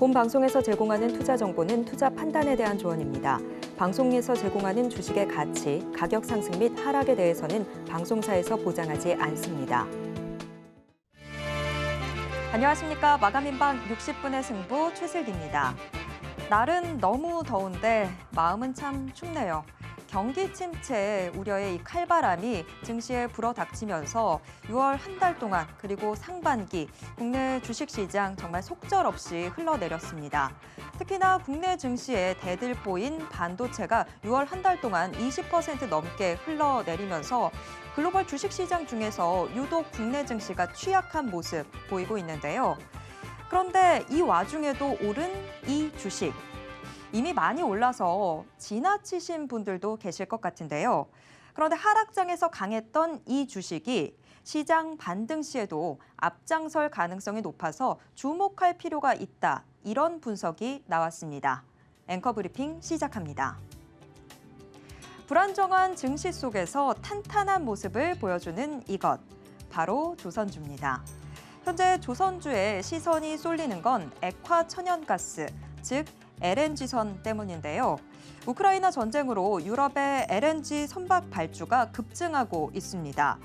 본 방송에서 제공하는 투자 정보는 투자 판단에 대한 조언입니다. 방송에서 제공하는 주식의 가치, 가격 상승 및 하락에 대해서는 방송사에서 보장하지 않습니다. 안녕하십니까. 마감인방 60분의 승부 최슬기입니다. 날은 너무 더운데 마음은 참 춥네요. 경기 침체 우려의 이 칼바람이 증시에 불어닥치면서 6월 한 달 동안 그리고 상반기 국내 주식시장 정말 속절없이 흘러내렸습니다. 특히나 국내 증시의 대들보인 반도체가 6월 한 달 동안 20% 넘게 흘러내리면서 글로벌 주식시장 중에서 유독 국내 증시가 취약한 모습 보이고 있는데요. 그런데 이 와중에도 오른 이 주식. 이미 많이 올라서 지나치신 분들도 계실 것 같은데요. 그런데 하락장에서 강했던 이 주식이 시장 반등 시에도 앞장설 가능성이 높아서 주목할 필요가 있다. 이런 분석이 나왔습니다. 앵커 브리핑 시작합니다. 불안정한 증시 속에서 탄탄한 모습을 보여주는 이것, 바로 조선주입니다. 현재 조선주에 시선이 쏠리는 건 액화 천연가스, 즉 LNG선 때문인데요. 우크라이나 전쟁으로 유럽의 LNG 선박 발주가 급증하고 있습니다.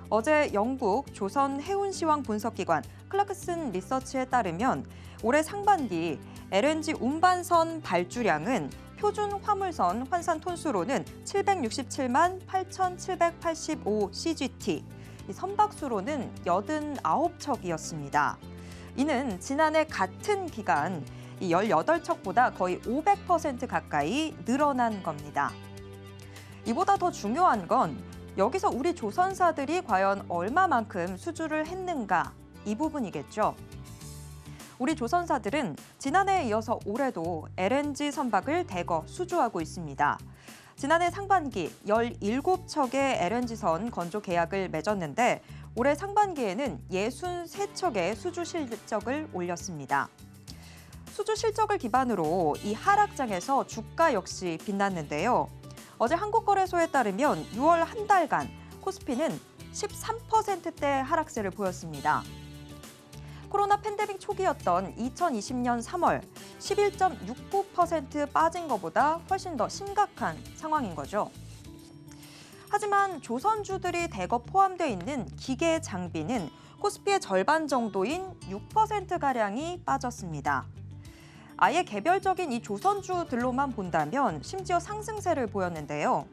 어제 영국 조선 해운시황 분석기관 클라크슨 리서치에 따르면 올해 상반기 LNG 운반선 발주량은 표준 화물선 환산 톤수로는 767만 8,785 CGT, 선박수로는 89척이었습니다. 이는 지난해 같은 기간 18척보다 거의 500% 가까이 늘어난 겁니다. 이보다 더 중요한 건 여기서 우리 조선사들이 과연 얼마만큼 수주를 했는가 이 부분이겠죠. 우리 조선사들은 지난해에 이어서 올해도 LNG 선박을 대거 수주하고 있습니다. 지난해 상반기 17척의 LNG선 건조 계약을 맺었는데 올해 상반기에는 63척의 수주 실적을 올렸습니다. 수주 실적을 기반으로 이 하락장에서 주가 역시 빛났는데요. 어제 한국거래소에 따르면 6월 한 달간 코스피는 13%대 하락세를 보였습니다. 코로나 팬데믹 초기였던 2020년 3월 11.69% 빠진 것보다 훨씬 더 심각한 상황인 거죠. 하지만 조선주들이 대거 포함되어 있는 기계 장비는 코스피의 절반 정도인 6%가량이 빠졌습니다. 아예 개별적인 이 조선주들로만 본다면 심지어 상승세를 보였는데요.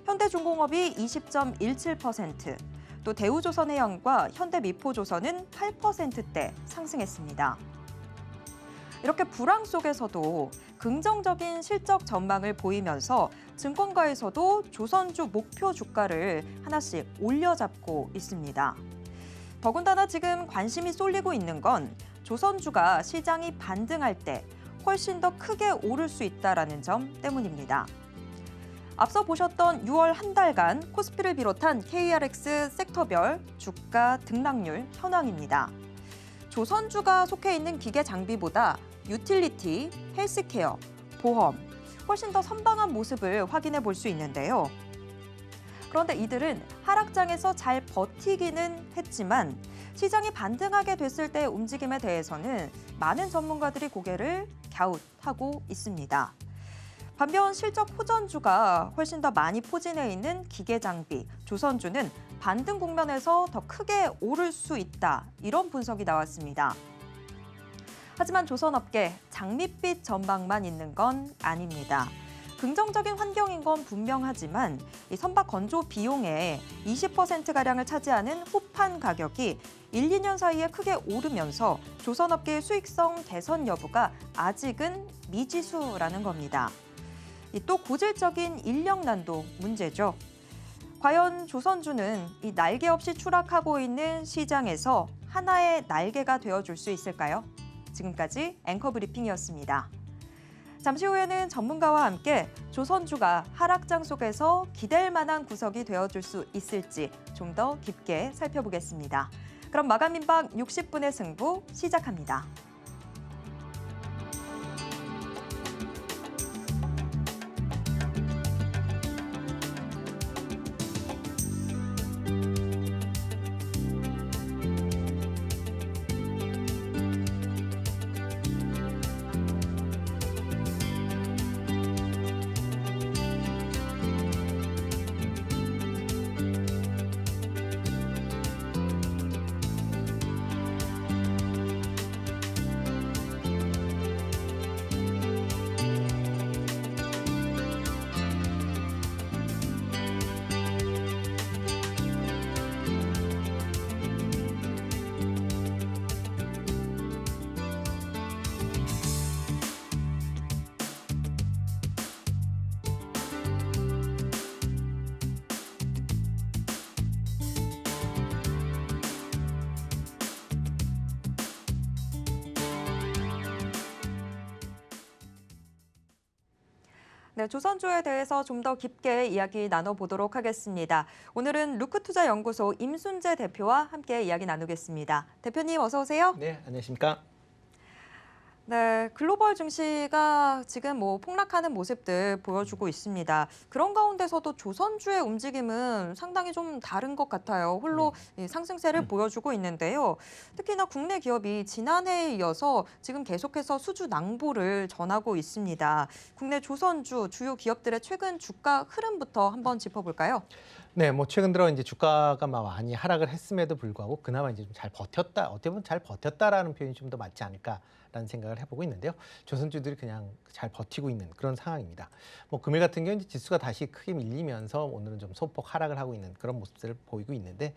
현대중공업이 20.17%, 또 대우조선해양과 현대미포조선은 8%대 상승했습니다. 이렇게 불황 속에서도 긍정적인 실적 전망을 보이면서 증권가에서도 조선주 목표 주가를 하나씩 올려잡고 있습니다. 더군다나 지금 관심이 쏠리고 있는 건 조선주가 시장이 반등할 때 훨씬 더 크게 오를 수 있다는 점 때문입니다. 앞서 보셨던 6월 한 달간 코스피를 비롯한 KRX 섹터별 주가 등락률 현황입니다. 조선주가 속해 있는 기계 장비보다 유틸리티, 헬스케어, 보험, 훨씬 더 선방한 모습을 확인해 볼 수 있는데요. 그런데 이들은 하락장에서 잘 버티기는 했지만 시장이 반등하게 됐을 때의 움직임에 대해서는 많은 전문가들이 고개를 갸웃하고 있습니다. 반면 실적 호전주가 훨씬 더 많이 포진해 있는 기계장비, 조선주는 반등 국면에서 더 크게 오를 수 있다. 이런 분석이 나왔습니다. 하지만 조선업계 장밋빛 전망만 있는 건 아닙니다. 긍정적인 환경인 건 분명하지만 이 선박 건조 비용의 20%가량을 차지하는 호판 가격이 1, 2년 사이에 크게 오르면서 조선업계의 수익성 개선 여부가 아직은 미지수라는 겁니다. 또 고질적인 인력난도 문제죠. 과연 조선주는 이 날개 없이 추락하고 있는 시장에서 하나의 날개가 되어줄 수 있을까요? 지금까지 앵커 브리핑이었습니다. 잠시 후에는 전문가와 함께 조선주가 하락장 속에서 기댈 만한 구석이 되어줄 수 있을지 좀 더 깊게 살펴보겠습니다. 그럼 마감민방 60분의 승부 시작합니다. 네, 조선주에 대해서 좀 더 깊게 이야기 나눠보도록 하겠습니다. 오늘은 루크투자연구소 임순재 대표와 함께 이야기 나누겠습니다. 대표님 어서 오세요. 네, 안녕하십니까? 네, 글로벌 증시가 지금 폭락하는 모습들 보여주고 있습니다. 그런 가운데서도 조선주의 움직임은 상당히 좀 다른 것 같아요. 홀로 이 상승세를 보여주고 있는데요. 특히나 국내 기업이 지난해에 이어서 지금 계속해서 수주 낭보를 전하고 있습니다. 국내 조선주 주요 기업들의 최근 주가 흐름부터 한번 짚어볼까요? 네, 최근 들어 이제 주가가 막 많이 하락을 했음에도 불구하고 그나마 이제 좀 잘 버텼다, 어떻게 보면 잘 버텼다라는 표현이 좀 더 맞지 않을까라는 생각을 해보고 있는데요. 조선주들이 그냥 잘 버티고 있는 그런 상황입니다. 금일 같은 경우는 지수가 다시 크게 밀리면서 오늘은 좀 소폭 하락을 하고 있는 그런 모습들을 보이고 있는데,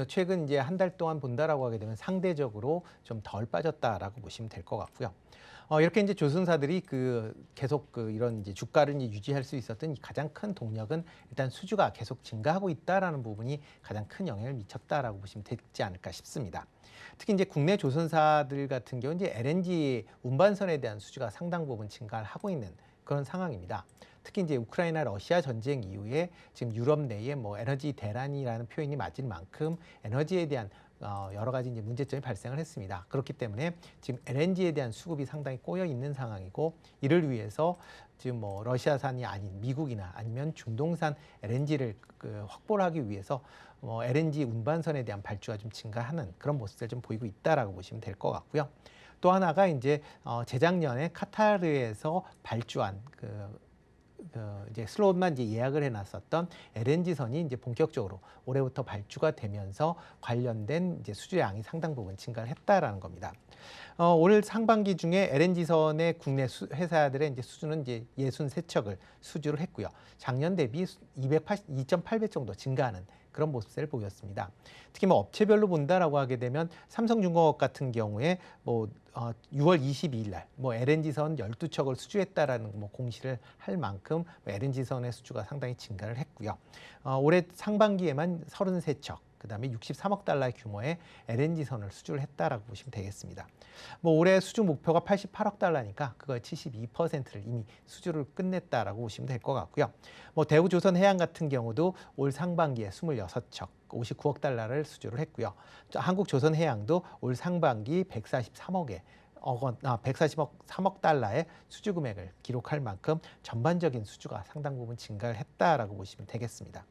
최근 이제 한 달 동안 본다라고 하게 되면 상대적으로 좀 덜 빠졌다라고 보시면 될 것 같고요. 이렇게 이제 조선사들이 계속 이런 이제 주가를 이제 유지할 수 있었던 가장 큰 동력은 일단 수주가 계속 증가하고 있다라는 부분이 가장 큰 영향을 미쳤다라고 보시면 되지 않을까 싶습니다. 특히 이제 국내 조선사들 같은 경우 이제 LNG 운반선에 대한 수주가 상당 부분 증가를 하고 있는 그런 상황입니다. 특히 이제 우크라이나 러시아 전쟁 이후에 지금 유럽 내에 에너지 대란이라는 표현이 맞을 만큼 에너지에 대한 여러 가지 이제 문제점이 발생을 했습니다. 그렇기 때문에 지금 LNG에 대한 수급이 상당히 꼬여 있는 상황이고, 이를 위해서 지금 러시아산이 아닌 미국이나 아니면 중동산 LNG를 확보를 하기 위해서 LNG 운반선에 대한 발주가 좀 증가하는 그런 모습을 좀 보이고 있다라고 보시면 될 것 같고요. 또 하나가 이제 재작년에 카타르에서 발주한 이제 슬롯만 이제 예약을 해놨었던 LNG선이 이제 본격적으로 올해부터 발주가 되면서 관련된 이제 수주량이 상당 부분 증가를 했다라는 겁니다. 올 상반기 중에 LNG선의 국내 회사들의 이제 수주는 이제 63척을 수주를 했고요. 작년 대비 2.8배 정도 증가하는 그런 모습을 보였습니다. 특히 업체별로 본다라고 하게 되면 삼성중공업 같은 경우에 6월 22일 날 LNG선 12척을 수주했다라는 공시를 할 만큼 LNG선의 수주가 상당히 증가를 했고요. 올해 상반기에만 33척, 그다음에 63억 달러 규모의 LNG선을 수주를 했다라고 보시면 되겠습니다. 올해 수주 목표가 88억 달러니까 그거의 72%를 이미 수주를 끝냈다라고 보시면 될 것 같고요. 대우조선해양 같은 경우도 올 상반기에 26척, 59억 달러를 수주를 했고요. 한국조선해양도 올 상반기 140억 달러의 수주 금액을 기록할 만큼 전반적인 수주가 상당 부분 증가를 했다라고 보시면 되겠습니다.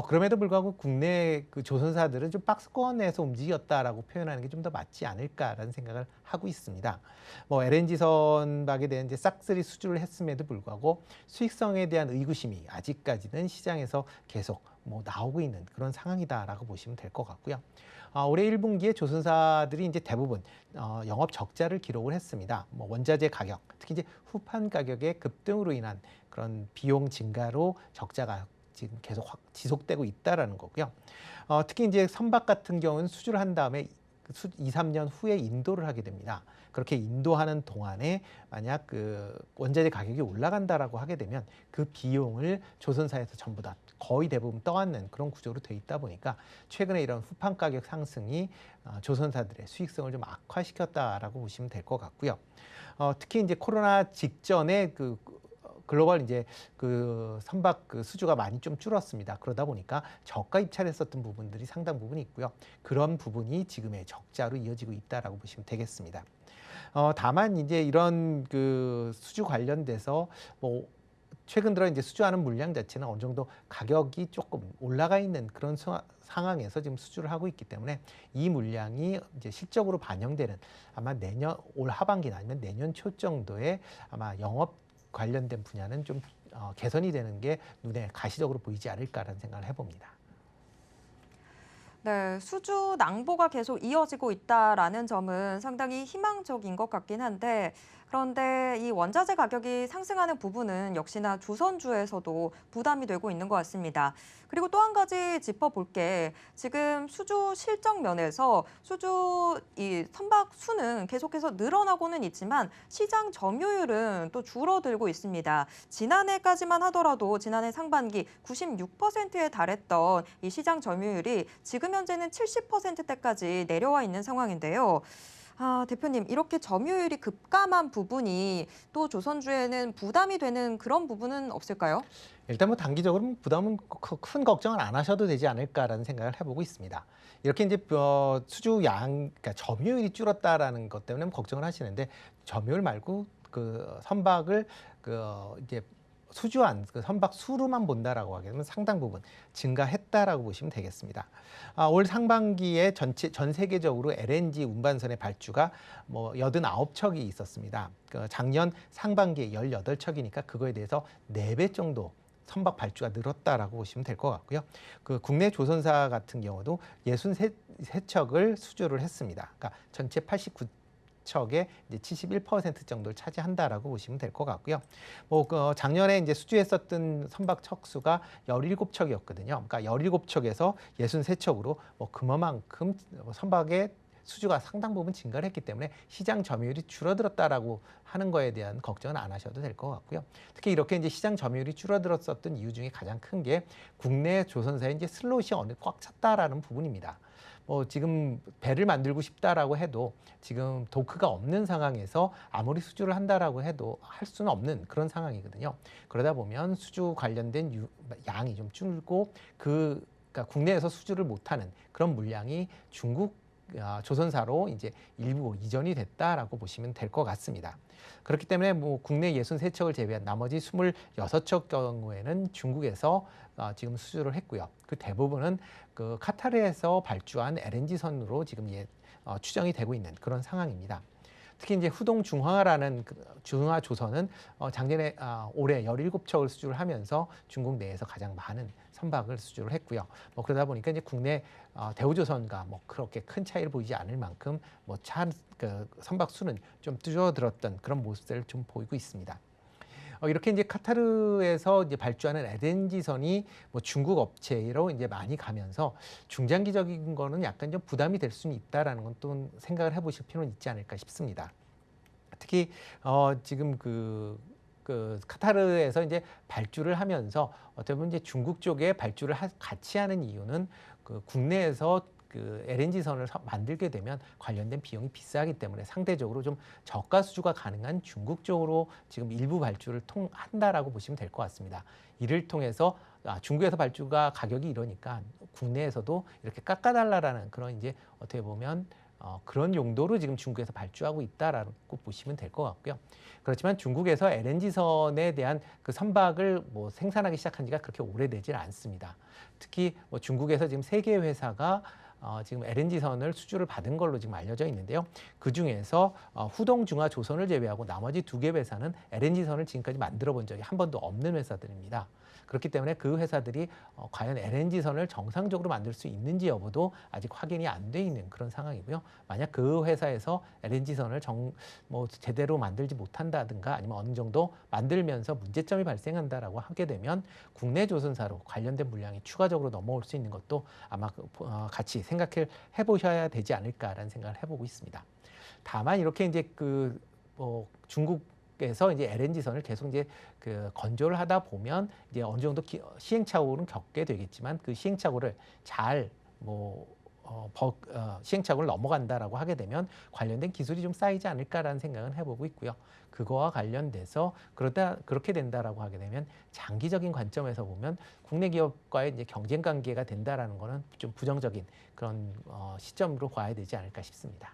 그럼에도 불구하고 국내 조선사들은 좀 박스권에서 움직였다라고 표현하는 게 좀 더 맞지 않을까라는 생각을 하고 있습니다. LNG선박에 대한 이제 싹쓸이 수주를 했음에도 불구하고 수익성에 대한 의구심이 아직까지는 시장에서 계속 나오고 있는 그런 상황이다라고 보시면 될 것 같고요. 올해 1분기에 조선사들이 이제 대부분 영업 적자를 기록을 했습니다. 원자재 가격, 특히 이제 후판 가격의 급등으로 인한 그런 비용 증가로 적자가 지금 계속 지속되고 있다라는 거고요. 특히 이제 선박 같은 경우는 수주를 한 다음에 2, 3년 후에 인도를 하게 됩니다. 그렇게 인도하는 동안에 만약 원자재 가격이 올라간다라고 하게 되면 그 비용을 조선사에서 전부 다 거의 대부분 떠안는 그런 구조로 돼 있다 보니까 최근에 이런 후판 가격 상승이 조선사들의 수익성을 좀 악화시켰다라고 보시면 될 것 같고요. 특히 이제 코로나 직전에 글로벌 이제 선박 수주가 많이 좀 줄었습니다. 그러다 보니까 저가 입찰했었던 부분들이 상당 부분이 있고요. 그런 부분이 지금의 적자로 이어지고 있다라고 보시면 되겠습니다. 다만 이제 이런 수주 관련돼서 최근 들어 이제 수주하는 물량 자체는 어느 정도 가격이 조금 올라가 있는 그런 상황에서 지금 수주를 하고 있기 때문에 이 물량이 이제 실적으로 반영되는 아마 올 하반기나 아니면 내년 초 정도에 아마 영업 관련된 분야는 좀 개선이 되는 게 눈에 가시적으로 보이지 않을까라는 생각을 해봅니다. 네, 수주 낭보가 계속 이어지고 있다라는 점은 상당히 희망적인 것 같긴 한데, 그런데 이 원자재 가격이 상승하는 부분은 역시나 조선주에서도 부담이 되고 있는 것 같습니다. 그리고 또 한 가지 짚어볼 게 지금 수주 실적 면에서 이 선박 수는 계속해서 늘어나고는 있지만 시장 점유율은 또 줄어들고 있습니다. 지난해까지만 하더라도 지난해 상반기 96%에 달했던 이 시장 점유율이 지금 현재는 70%대까지 내려와 있는 상황인데요. 대표님, 이렇게 점유율이 급감한 부분이 또 조선주에는 부담이 되는 그런 부분은 없을까요? 일단 뭐 단기적으로 부담은 큰 걱정을 안 하셔도 되지 않을까라는 생각을 해보고 있습니다. 이렇게 이제 수주 양, 그러니까 점유율이 줄었다라는 것 때문에 걱정을 하시는데 점유율 말고 그 선박을 이제 수주한 그 선박 수로만 본다라고 하게 되면 상당 부분 증가했다라고 보시면 되겠습니다. 올 상반기에 전 세계적으로 LNG 운반선의 발주가 뭐 89척이 있었습니다. 작년 상반기에 18척이니까 그거에 대해서 4배 정도 선박 발주가 늘었다라고 보시면 될 것 같고요. 그 국내 조선사 같은 경우도 63척을 수주를 했습니다. 그러니까 전체 89척의 이제 71% 정도를 차지한다라고 보시면 될 것 같고요. 뭐 작년에 이제 수주했었던 선박 척수가 17척이었거든요. 그러니까 17척에서 63척으로 뭐 그만큼 선박의 수주가 상당 부분 증가를 했기 때문에 시장 점유율이 줄어들었다라고 하는 거에 대한 걱정은 안 하셔도 될 것 같고요. 특히 이렇게 이제 시장 점유율이 줄어들었었던 이유 중에 가장 큰 게 국내 조선사의 이제 슬롯이 어느 꽉 찼다라는 부분입니다. 뭐 지금 배를 만들고 싶다라고 해도 지금 도크가 없는 상황에서 아무리 수주를 한다라고 해도 할 수는 없는 그런 상황이거든요. 그러다 보면 수주 관련된 양이 좀 줄고 그러니까 국내에서 수주를 못하는 그런 물량이 중국 조선사로 이제 일부 이전이 됐다라고 보시면 될 것 같습니다. 그렇기 때문에 뭐 국내 63척을 제외한 나머지 26척 경우에는 중국에서 지금 수주를 했고요. 그 대부분은 그 카타르에서 발주한 LNG선으로 지금 추정이 되고 있는 그런 상황입니다. 특히 이제 후동 중화라는 중화 조선은 작년에 올해 17척을 수주를 하면서 중국 내에서 가장 많은 선박을 수주를 했고요. 뭐 그러다 보니까 이제 국내 대우조선과 뭐 그렇게 큰 차이를 보이지 않을 만큼 뭐 선박 수는 좀 줄어들었던 그런 모습들을 좀 보이고 있습니다. 이렇게 이제 카타르에서 이제 발주하는 LNG선이 뭐 중국 업체로 이제 많이 가면서 중장기적인 거는 약간 좀 부담이 될 수는 있다라는 건 또 생각을 해보실 필요는 있지 않을까 싶습니다. 특히 지금 카타르에서 이제 발주를 하면서 어떻게 보면 이제 중국 쪽에 발주를 같이 하는 이유는 그 국내에서 그 LNG선을 만들게 되면 관련된 비용이 비싸기 때문에 상대적으로 좀 저가 수주가 가능한 중국 쪽으로 지금 일부 발주를 한다라고 보시면 될 것 같습니다. 이를 통해서 중국에서 발주가 가격이 이러니까 국내에서도 이렇게 깎아달라라는 그런 이제 어떻게 보면 그런 용도로 지금 중국에서 발주하고 있다라고 보시면 될 것 같고요. 그렇지만 중국에서 LNG선에 대한 그 선박을 뭐 생산하기 시작한 지가 그렇게 오래되질 않습니다. 특히 뭐 중국에서 지금 3개 회사가 지금 LNG선을 수주를 받은 걸로 지금 알려져 있는데요. 그 중에서 후동중화조선을 제외하고 나머지 2개 회사는 LNG선을 지금까지 만들어 본 적이 한 번도 없는 회사들입니다. 그렇기 때문에 그 회사들이 과연 LNG선을 정상적으로 만들 수 있는지 여부도 아직 확인이 안 돼 있는 그런 상황이고요. 만약 그 회사에서 LNG선을 제대로 만들지 못한다든가 아니면 어느 정도 만들면서 문제점이 발생한다라고 하게 되면 국내 조선사로 관련된 물량이 추가적으로 넘어올 수 있는 것도 아마 같이 생각해 보셔야 되지 않을까라는 생각을 해보고 있습니다. 다만 이렇게 이제 중국에서 이제 LNG선을 계속 이제 건조를 하다 보면 이제 어느 정도 시행착오는 겪게 되겠지만 그 시행착오를 잘 시행착오를 넘어간다라고 하게 되면 관련된 기술이 좀 쌓이지 않을까라는 생각은 해보고 있고요. 그거와 관련돼서 그렇게 된다라고 하게 되면 장기적인 관점에서 보면 국내 기업과의 이제 경쟁 관계가 된다라는 거는 좀 부정적인 그런 시점으로 봐야 되지 않을까 싶습니다.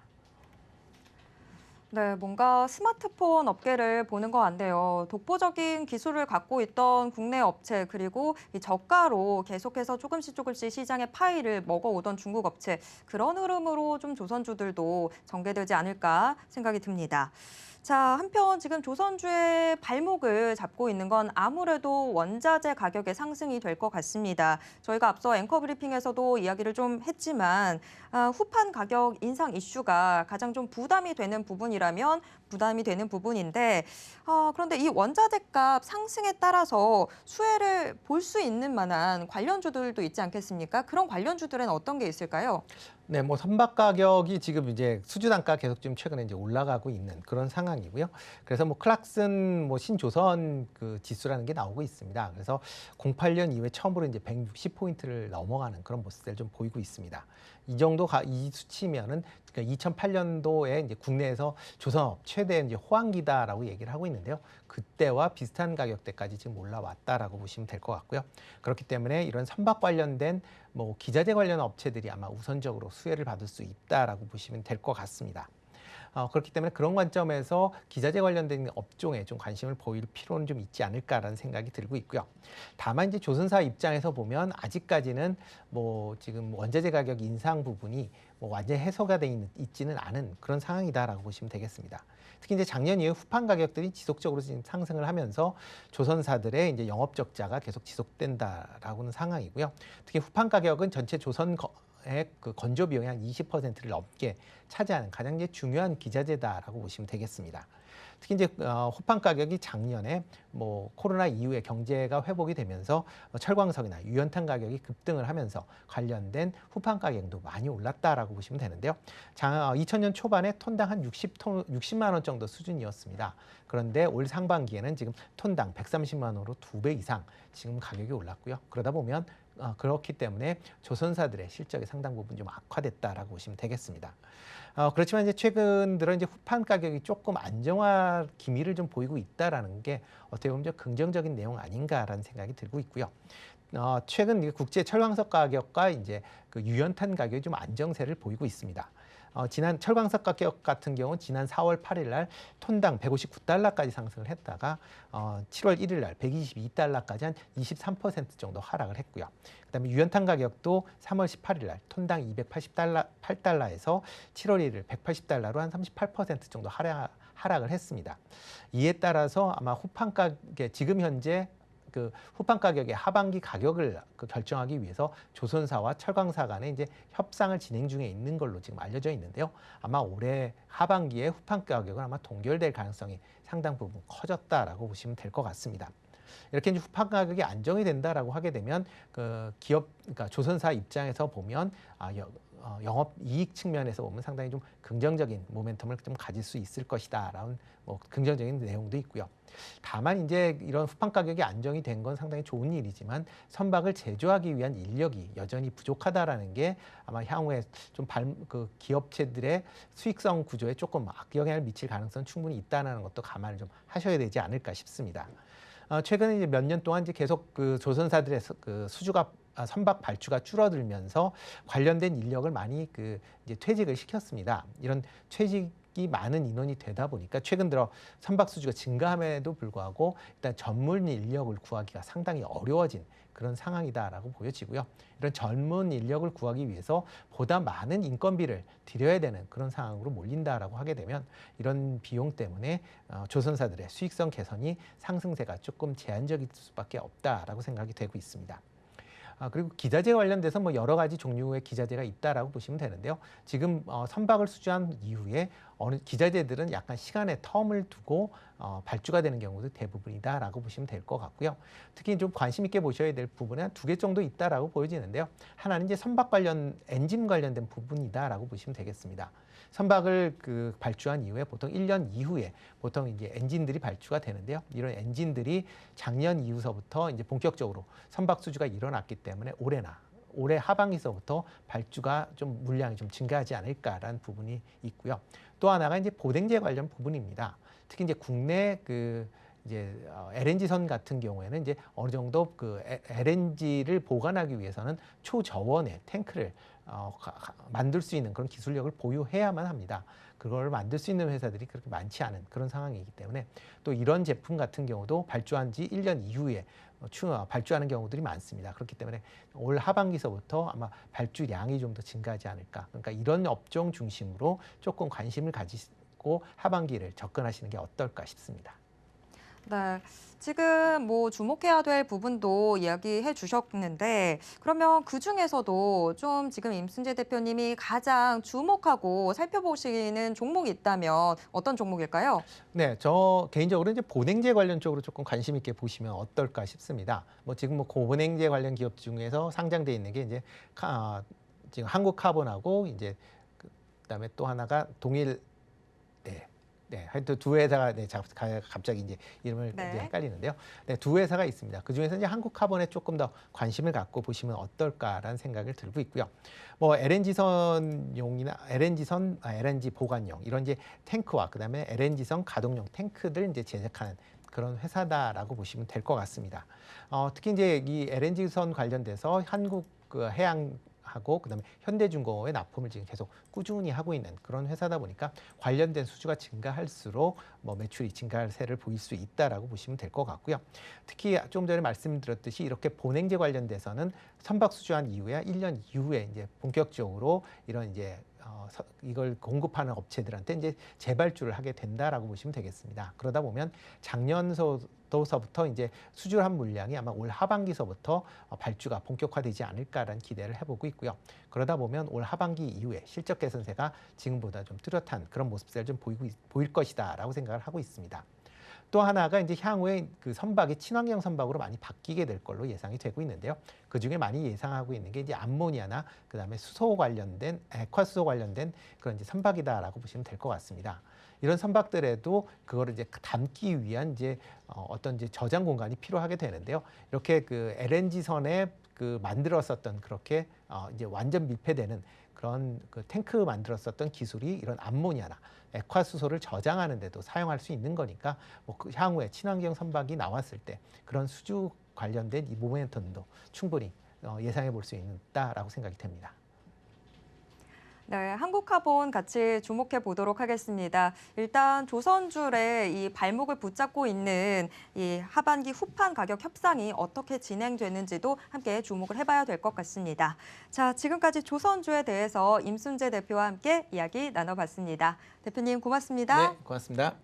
네, 뭔가 스마트폰 업계를 보는 것 같네요. 독보적인 기술을 갖고 있던 국내 업체 그리고 이 저가로 계속해서 조금씩 시장의 파이를 먹어오던 중국 업체 그런 흐름으로 좀 조선주들도 전개되지 않을까 생각이 듭니다. 자, 한편 지금 조선주의 발목을 잡고 있는 건 아무래도 원자재 가격의 상승이 될 것 같습니다. 저희가 앞서 앵커 브리핑에서도 이야기를 좀 했지만 후판 가격 인상 이슈가 가장 좀 부담이 되는 부분인데 그런데 이 원자재 값 상승에 따라서 수혜를 볼 수 있는 만한 관련주들도 있지 않겠습니까? 그런 관련주들은 어떤 게 있을까요? 네, 뭐 선박 가격이 지금 이제 수주 단가 계속 좀 최근에 이제 올라가고 있는 그런 상황이고요. 그래서 뭐 클락슨 뭐 신조선 그 지수라는 게 나오고 있습니다. 그래서 08년 이후에 처음으로 이제 160포인트를 넘어가는 그런 모습을 좀 보이고 있습니다. 이 정도 이 수치면은 그러니까 2008년도에 이제 국내에서 조선업 최대 이제 호황기다라고 얘기를 하고 있는데요. 그때와 비슷한 가격대까지 지금 올라왔다라고 보시면 될 것 같고요. 그렇기 때문에 이런 선박 관련된 뭐 기자재 관련 업체들이 아마 우선적으로 수혜를 받을 수 있다라고 보시면 될 것 같습니다. 그렇기 때문에 그런 관점에서 기자재 관련된 업종에 좀 관심을 보일 필요는 좀 있지 않을까라는 생각이 들고 있고요. 다만 이제 조선사 입장에서 보면 아직까지는 뭐 지금 원자재 가격 인상 부분이 뭐 완전히 해소가 돼 있지는 않은 그런 상황이다라고 보시면 되겠습니다. 특히 이제 작년 이후 후판 가격들이 지속적으로 지금 상승을 하면서 조선사들의 이제 영업 적자가 계속 지속된다라고는 상황이고요. 특히 후판 가격은 전체 조선 그 건조 비용의 한 20%를 넘게 차지하는 가장 이제 중요한 기자재다라고 보시면 되겠습니다. 특히 이제 호판 가격이 작년에 뭐 코로나 이후에 경제가 회복이 되면서 철광석이나 유연탄 가격이 급등을 하면서 관련된 후판 가격도 많이 올랐다라고 보시면 되는데요. 2000년 초반에 톤당 한 60만 원 정도 수준이었습니다. 그런데 올 상반기에는 지금 톤당 130만 원으로 2배 이상 지금 가격이 올랐고요. 그러다 보면 그렇기 때문에 조선사들의 실적이 상당 부분 좀 악화됐다라고 보시면 되겠습니다. 그렇지만 이제 최근 들어 이제 후판 가격이 조금 안정화 기미를 좀 보이고 있다라는 게 어떻게 보면 좀 긍정적인 내용 아닌가라는 생각이 들고 있고요. 최근 국제 철광석 가격과 이제 그 유연탄 가격이 좀 안정세를 보이고 있습니다. 지난 철광석 가격 같은 경우는 지난 4월 8일 날 톤당 159달러까지 상승을 했다가 7월 1일 날 122달러까지 한 23% 정도 하락을 했고요. 그다음에 유연탄 가격도 3월 18일 날 톤당 288달러에서 7월 1일 180달러로 한 38% 정도 하락을 했습니다. 이에 따라서 아마 후판 가격 지금 현재 그 후판 가격의 하반기 가격을 결정하기 위해서 조선사와 철강사 간에 이제 협상을 진행 중에 있는 걸로 지금 알려져 있는데요. 아마 올해 하반기에 후판 가격은 아마 동결될 가능성이 상당 부분 커졌다라고 보시면 될 것 같습니다. 이렇게 이제 후판 가격이 안정이 된다라고 하게 되면 그 기업, 그러니까 조선사 입장에서 보면 영업 이익 측면에서 보면 상당히 좀 긍정적인 모멘텀을 좀 가질 수 있을 것이다라는 뭐 긍정적인 내용도 있고요. 다만 이제 이런 후판 가격이 안정이 된 건 상당히 좋은 일이지만 선박을 제조하기 위한 인력이 여전히 부족하다라는 게 아마 향후에 좀 그 기업체들의 수익성 구조에 조금 악영향을 미칠 가능성은 충분히 있다는 것도 감안을 좀 하셔야 되지 않을까 싶습니다. 최근에 이제 몇 년 동안 이제 계속 그 조선사들의 그 수주가 선박 발주가 줄어들면서 관련된 인력을 많이 그 이제 퇴직을 시켰습니다. 이런 퇴직이 많은 인원이 되다 보니까 최근 들어 선박 수주가 증가함에도 불구하고 일단 전문 인력을 구하기가 상당히 어려워진 그런 상황이다라고 보여지고요. 이런 전문 인력을 구하기 위해서 보다 많은 인건비를 들여야 되는 그런 상황으로 몰린다라고 하게 되면 이런 비용 때문에 조선사들의 수익성 개선이 상승세가 조금 제한적일 수밖에 없다라고 생각이 되고 있습니다. 그리고 기자재 관련돼서 뭐 여러 가지 종류의 기자재가 있다라고 보시면 되는데요. 지금 선박을 수주한 이후에 어느 기자재들은 약간 시간의 텀을 두고 발주가 되는 경우도 대부분이다라고 보시면 될 것 같고요. 특히 좀 관심 있게 보셔야 될 부분은 한 2개 정도 있다라고 보여지는데요. 하나는 이제 선박 관련 엔진 관련된 부분이다라고 보시면 되겠습니다. 선박을 그 발주한 이후에 보통 1년 이후에 보통 이제 엔진들이 발주가 되는데요. 이런 엔진들이 작년 이후서부터 이제 본격적으로 선박 수주가 일어났기 때문에 올해 하반기서부터 발주가 좀 물량이 좀 증가하지 않을까라는 부분이 있고요. 또 하나가 이제 보냉제 관련 부분입니다. 특히 이제 국내 그 이제 LNG선 같은 경우에는 이제 어느 정도 그 LNG를 보관하기 위해서는 초저온의 탱크를 만들 수 있는 그런 기술력을 보유해야만 합니다. 그걸 만들 수 있는 회사들이 그렇게 많지 않은 그런 상황이기 때문에 또 이런 제품 같은 경우도 발주한 지 1년 이후에 발주하는 경우들이 많습니다. 그렇기 때문에 올 하반기서부터 아마 발주량이 좀 더 증가하지 않을까. 그러니까 이런 업종 중심으로 조금 관심을 가지고 하반기를 접근하시는 게 어떨까 싶습니다. 네, 지금 뭐 주목해야 될 부분도 이야기해 주셨는데 그러면 그중에서도 좀 지금 임순재 대표님이 가장 주목하고 살펴보시는 종목이 있다면 어떤 종목일까요? 네, 저 개인적으로 이제 보냉제 관련 쪽으로 조금 관심 있게 보시면 어떨까 싶습니다. 뭐 지금 뭐 고보냉제 관련 기업 중에서 상장돼 있는 게 이제 지금 한국카본하고 이제 그다음에 또 하나가 동일 하여튼 두 회사가 갑자기 이제 이름을 네. 이제 헷갈리는데요. 두 회사가 있습니다. 그 중에서 이제 한국카본에 조금 더 관심을 갖고 보시면 어떨까라는 생각을 들고 있고요. 뭐 LNG선용이나 LNG 보관용 이런 이제 탱크와 그다음에 LNG선 가동용 탱크들 이제 제작하는 그런 회사다라고 보시면 될 것 같습니다. 특히 이제 이 LNG선 관련돼서 한국 그 해양하고 그다음에 현대중공업의 납품을 지금 계속 꾸준히 하고 있는 그런 회사다 보니까 관련된 수주가 증가할수록 뭐 매출이 증가할 세를 보일 수 있다라고 보시면 될 것 같고요. 특히 좀 전에 말씀드렸듯이 이렇게 본행제 관련돼서는 선박 수주한 이후에 1년 이후에 이제 본격적으로 이런 이제 이걸 공급하는 업체들한테 이제 재발주를 하게 된다라고 보시면 되겠습니다. 그러다 보면 작년서부터 이제 수주한 물량이 아마 올 하반기서부터 발주가 본격화되지 않을까라는 기대를 해보고 있고요. 그러다 보면 올 하반기 이후에 실적 개선세가 지금보다 좀 뚜렷한 그런 모습을 좀 보일 것이다라고 생각을 하고 있습니다. 또 하나가 이제 향후에 그 선박이 친환경 선박으로 많이 바뀌게 될 걸로 예상이 되고 있는데요. 그 중에 많이 예상하고 있는 게 이제 암모니아나 그다음에 수소 관련된 액화수소 관련된 그런 이제 선박이다라고 보시면 될 것 같습니다. 이런 선박들에도 그거를 이제 담기 위한 이제 어떤 이제 저장 공간이 필요하게 되는데요. 이렇게 그 LNG 선에 그 만들었었던 그렇게 이제 완전 밀폐되는 그런 그 탱크 만들었었던 기술이 이런 암모니아나 액화수소를 저장하는 데도 사용할 수 있는 거니까 뭐 그 향후에 친환경 선박이 나왔을 때 그런 수주 관련된 이 모멘텀도 충분히 예상해 볼 수 있다라고 생각이 됩니다. 네, 한국카본 같이 주목해 보도록 하겠습니다. 일단 조선줄의 이 발목을 붙잡고 있는 이 하반기 후판 가격 협상이 어떻게 진행되는지도 함께 주목을 해봐야 될 것 같습니다. 자, 지금까지 조선주에 대해서 임순재 대표와 함께 이야기 나눠봤습니다. 대표님 고맙습니다. 네, 고맙습니다.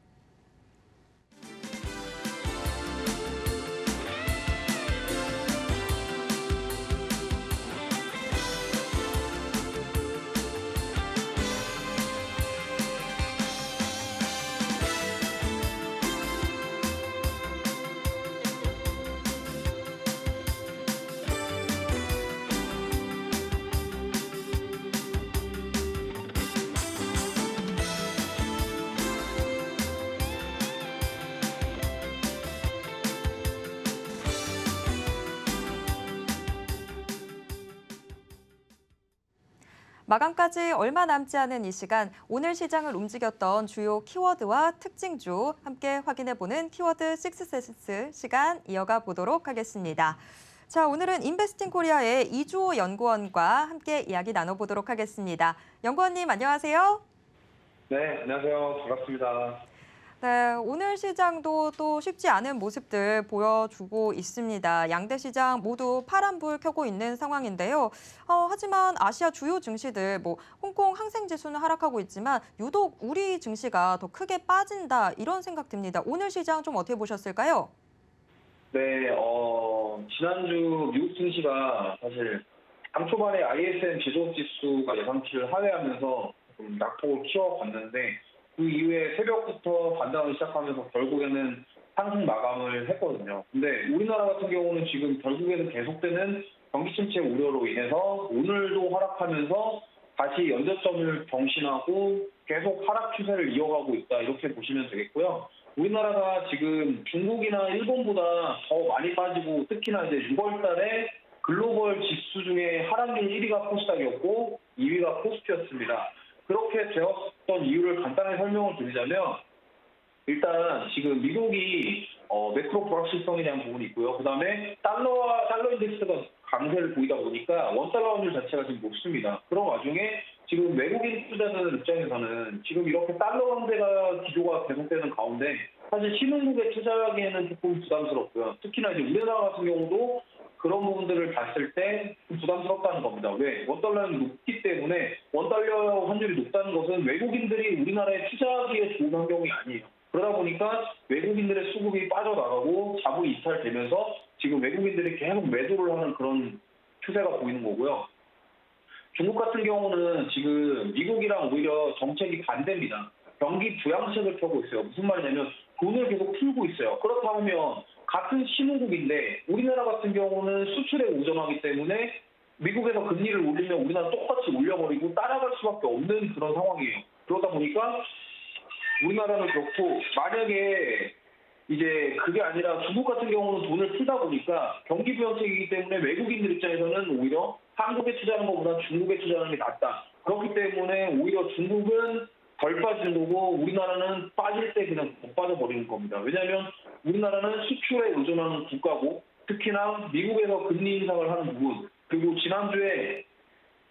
마감까지 얼마 남지 않은 이 시간, 오늘 시장을 움직였던 주요 키워드와 특징주 함께 확인해보는 키워드 식스센스 시간 이어가 보도록 하겠습니다. 자, 오늘은 인베스팅 코리아의 이주호 연구원과 함께 이야기 나눠보도록 하겠습니다. 연구원님 안녕하세요. 네, 안녕하세요. 반갑습니다. 네, 오늘 시장도 또 쉽지 않은 모습들 보여주고 있습니다. 양대 시장 모두 파란불 켜고 있는 상황인데요. 하지만 아시아 주요 증시들, 뭐 홍콩 항생지수는 하락하고 있지만 유독 우리 증시가 더 크게 빠진다 이런 생각 듭니다. 오늘 시장 좀 어떻게 보셨을까요? 네, 지난주 미국 증시가 사실 장 초반에 ISM 지수가 예상치를 하회하면서 좀 낙폭을 키워갔는데 그 이후에 새벽부터 반등하기 시작하면서 결국에는 상승 마감을 했거든요. 근데 우리나라 같은 경우는 지금 결국에는 계속되는 경기 침체 우려로 인해서 오늘도 하락하면서 다시 연저점을 경신하고 계속 하락 추세를 이어가고 있다 이렇게 보시면 되겠고요. 우리나라가 지금 중국이나 일본보다 더 많이 빠지고 특히나 이제 6월 달에 글로벌 지수 중에 하락률 1위가 코스닥이었고 2위가 코스피였습니다. 그렇게 되었던 이유를 간단하게 설명을 드리자면 일단 지금 미국이 매크로 불확실성에 대한 부분이 있고요. 그다음에 달러 인덱스가 강세를 보이다 보니까 원달러 환율 자체가 지금 높습니다. 그런 와중에 지금 외국인 투자자들 입장에서는 지금 이렇게 달러 강세가 기조가 계속되는 가운데 사실 신흥국에 투자하기에는 조금 부담스럽고요. 특히나 이제 우리나라 같은 경우도 그런 부분들을 봤을 때 부담스럽다는 겁니다. 왜? 원달러는 높기 때문에 원달러 환율이 높다는 것은 외국인들이 우리나라에 투자하기에 좋은 환경이 아니에요. 그러다 보니까 외국인들의 수급이 빠져나가고 자본이 이탈되면서 지금 외국인들이 계속 매도를 하는 그런 추세가 보이는 거고요. 중국 같은 경우는 지금 미국이랑 오히려 정책이 반대입니다. 경기 부양책을 펴고 있어요. 무슨 말이냐면 돈을 계속 풀고 있어요. 그렇다 보면 같은 신흥국인데 우리나라 같은 경우는 수출에 의존하기 때문에 미국에서 금리를 올리면 우리나라 똑같이 올려버리고 따라갈 수밖에 없는 그런 상황이에요. 그러다 보니까 우리나라는 그렇고, 만약에 이제 그게 아니라 중국 같은 경우는 돈을 풀다 보니까 경기 부양책이기 때문에 외국인들 입장에서는 오히려 한국에 투자하는 것보다 중국에 투자하는 게 낫다. 그렇기 때문에 오히려 중국은 덜 빠지는 거고 우리나라는 빠질 때 그냥 못 빠져버리는 겁니다. 왜냐하면 우리나라는 수출에 의존하는 국가고, 특히나 미국에서 금리 인상을 하는 부분, 그리고 지난주에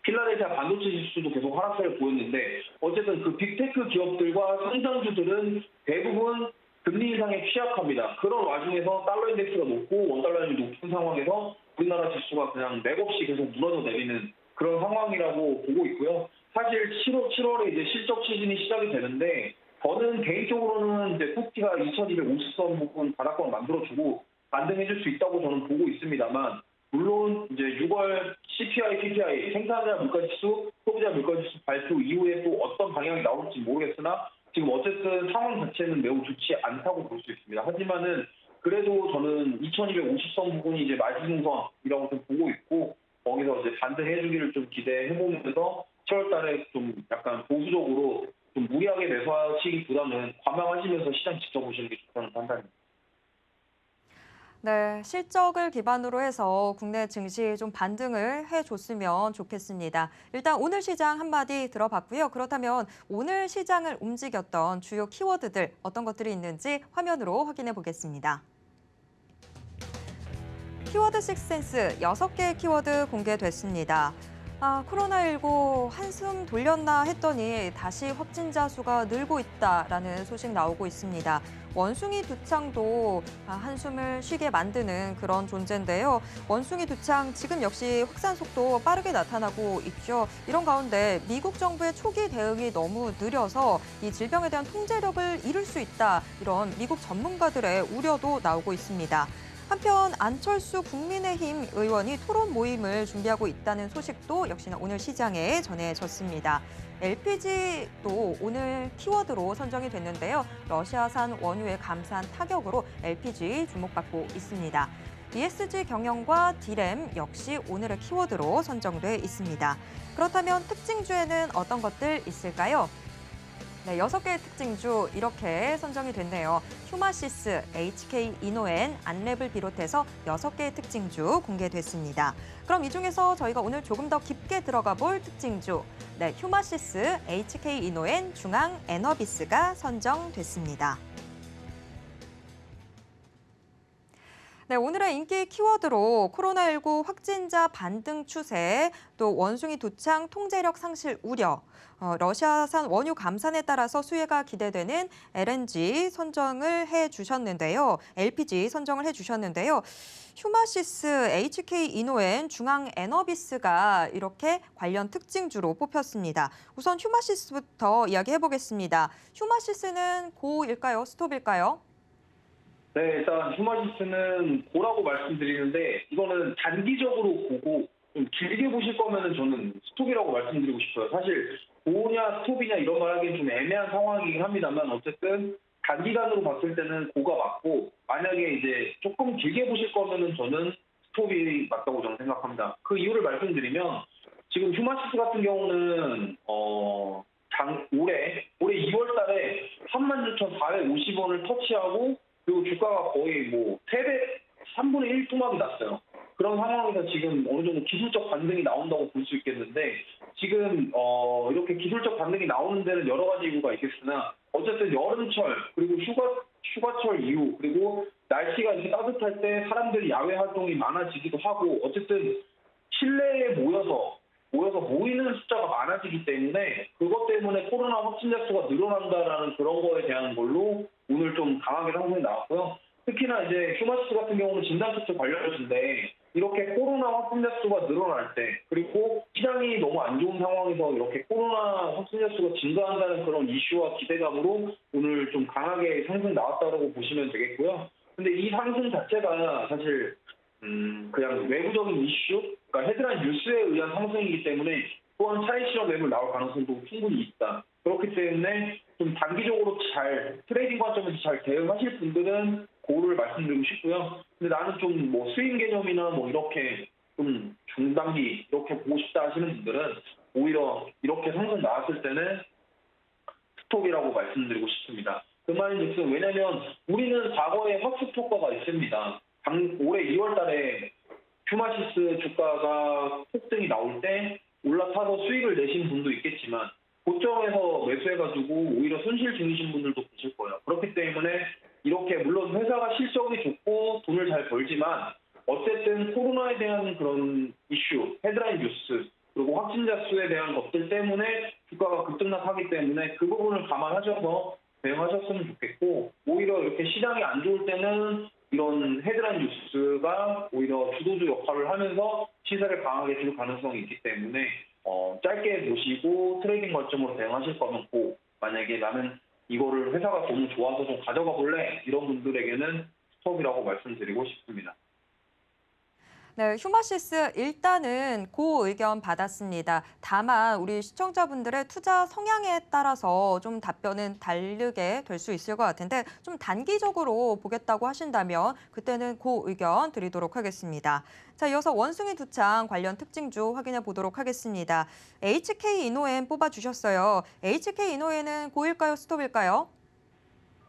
필라델피아 반도체 지수도 계속 하락세를 보였는데, 어쨌든 그 빅테크 기업들과 상장주들은 대부분 금리 인상에 취약합니다. 그런 와중에서 달러 인덱스가 높고 원달러율이 높은 상황에서 우리나라 지수가 그냥 맥없이 계속 무너져 내리는 그런 상황이라고 보고 있고요. 사실 7월에 이제 실적 시즌이 시작이 되는데, 저는 개인적으로는 이제 코스피가 2250선 부분 바닥권 만들어주고 반등해줄 수 있다고 저는 보고 있습니다만, 물론 이제 6월 CPI, PPI, 생산자 물가지수, 소비자 물가지수 발표 이후에 또 어떤 방향이 나올지 모르겠으나 지금 어쨌든 상황 자체는 매우 좋지 않다고 볼 수 있습니다. 하지만은 그래도 저는 2250선 부분이 이제 마지노선이라고 좀 보고 있고, 거기서 이제 반등해주기를 좀 기대해보면서 7월달에 좀 약간 보수적으로 좀 무리하게 매수하시기보다는 관망하시면서 시장 지켜보시는 게 좋다는 판단입니다. 네, 실적을 기반으로 해서 국내 증시 좀 반등을 해줬으면 좋겠습니다. 일단 오늘 시장 한마디 들어봤고요. 그렇다면 오늘 시장을 움직였던 주요 키워드들 어떤 것들이 있는지 화면으로 확인해 보겠습니다. 키워드 식센스 6개의 키워드 공개됐습니다. 코로나19 한숨 돌렸나 했더니 다시 확진자 수가 늘고 있다라는 소식 나오고 있습니다. 원숭이 두창도 한숨을 쉬게 만드는 그런 존재인데요. 원숭이 두창 지금 역시 확산 속도 빠르게 나타나고 있죠. 이런 가운데 미국 정부의 초기 대응이 너무 느려서 이 질병에 대한 통제력을 잃을 수 있다. 이런 미국 전문가들의 우려도 나오고 있습니다. 한편 안철수 국민의힘 의원이 토론 모임을 준비하고 있다는 소식도 역시나 오늘 시장에 전해졌습니다. LPG도 오늘 키워드로 선정이 됐는데요. 러시아산 원유의 감산 타격으로 LPG 주목받고 있습니다. ESG 경영과 D램 역시 오늘의 키워드로 선정돼 있습니다. 그렇다면 특징주에는 어떤 것들 있을까요? 네, 6개의 특징주 이렇게 선정이 됐네요. 휴마시스, HK 이노엔, 안랩을 비롯해서 6개의 특징주 공개됐습니다. 그럼 이 중에서 저희가 오늘 조금 더 깊게 들어가 볼 특징주, 네, 휴마시스, HK 이노엔, 중앙 에너비스가 선정됐습니다. 네, 오늘의 인기 키워드로 코로나19 확진자 반등 추세, 또 원숭이 두창 통제력 상실 우려, 러시아산 원유 감산에 따라서 수혜가 기대되는 LNG 선정을 해주셨는데요. LPG 선정을 해주셨는데요. 휴마시스, HK 이노엔, 중앙 에너비스가 이렇게 관련 특징주로 뽑혔습니다. 우선 휴마시스부터 이야기해보겠습니다. 휴마시스는 고일까요? 스톱일까요? 네, 일단 휴마시스는 고라고 말씀드리는데, 이거는 단기적으로 보고 좀 길게 보실 거면은 저는 스톱이라고 말씀드리고 싶어요. 사실 고냐 스톱이냐 이런 말 하기엔 좀 애매한 상황이긴 합니다만, 어쨌든 단기간으로 봤을 때는 고가 맞고, 만약에 이제 조금 길게 보실 거면은 저는 스톱이 맞다고 저는 생각합니다. 그 이유를 말씀드리면, 지금 휴마시스 같은 경우는 올해 2월 달에 36,450원을 터치하고, 그리고 주가가 거의 뭐 3배, 3분의 1 토막이 났어요. 그런 상황에서 지금 어느 정도 기술적 반등이 나온다고 볼 수 있겠는데, 지금 이렇게 기술적 반등이 나오는 데는 여러 가지 이유가 있겠으나, 어쨌든 여름철 그리고 휴가철 이후, 그리고 날씨가 이렇게 따뜻할 때 사람들이 야외 활동이 많아지기도 하고, 어쨌든 실내에 모여서 모이는 숫자가 많아지기 때문에, 그것 때문에 코로나 확진자 수가 늘어난다라는 그런 거에 대한 걸로 오늘 좀 강하게 상승이 나왔고요. 특히나 이제 휴마시스 같은 경우는 진단키트 관련주인데, 이렇게 코로나 확진자 수가 늘어날 때, 그리고 시장이 너무 안 좋은 상황에서 이렇게 코로나 확진자 수가 증가한다는 그런 이슈와 기대감으로 오늘 좀 강하게 상승 나왔다고 보시면 되겠고요. 근데 이 상승 자체가 사실 그냥 외부적인 이슈, 그러니까 헤드라인 뉴스에 의한 상승이기 때문에 또한 차익 실현 매물 나올 가능성도 충분히 있다. 그렇기 때문에 좀 단기적으로 잘 트레이딩 관점에서 잘 대응하실 분들은 고를 말씀드리고 싶고요. 근데 나는 좀 뭐 스윙 개념이나 뭐 이렇게 좀 중단기 이렇게 보고 싶다 하시는 분들은 오히려 이렇게 상승 나왔을 때는 스톱이라고 말씀드리고 싶습니다. 그 말인즉슨 왜냐하면 우리는 과거에 학습 효과가 있습니다. 올해 2월 달에 휴마시스 주가가 폭등이 나올 때 올라타서 수익을 내신 분도 있겠지만 고점에서 매수해가지고 오히려 손실 중이신 분들도 계실 거예요. 그렇기 때문에 이렇게 물론 회사가 실적이 좋고 돈을 잘 벌지만 어쨌든 코로나에 대한 그런 이슈, 헤드라인 뉴스 그리고 확진자 수에 대한 것들 때문에 주가가 급등락하기 때문에 그 부분을 감안하셔서 대응하셨으면 좋겠고 오히려 이렇게 시장이 안 좋을 때는 이런 헤드라인 뉴스가 오히려 주도주 역할을 하면서 시세를 강하게 줄 가능성이 있기 때문에 짧게 보시고 트레이딩 관점으로 대응하실 거면 만약에 나는 이거를 회사가 너무 좋아서 좀 가져가 볼래 이런 분들에게는 스톱이라고 말씀드리고 싶습니다. 네, 휴마시스 일단은 그 의견 받았습니다. 다만 우리 시청자분들의 투자 성향에 따라서 좀 답변은 다르게 될 수 있을 것 같은데 좀 단기적으로 보겠다고 하신다면 그때는 그 의견 드리도록 하겠습니다. 자, 이어서 원숭이 두창 관련 특징주 확인해 보도록 하겠습니다. HK 이노엔 뽑아주셨어요. HK 이노엔은 고일까요, 스톱일까요?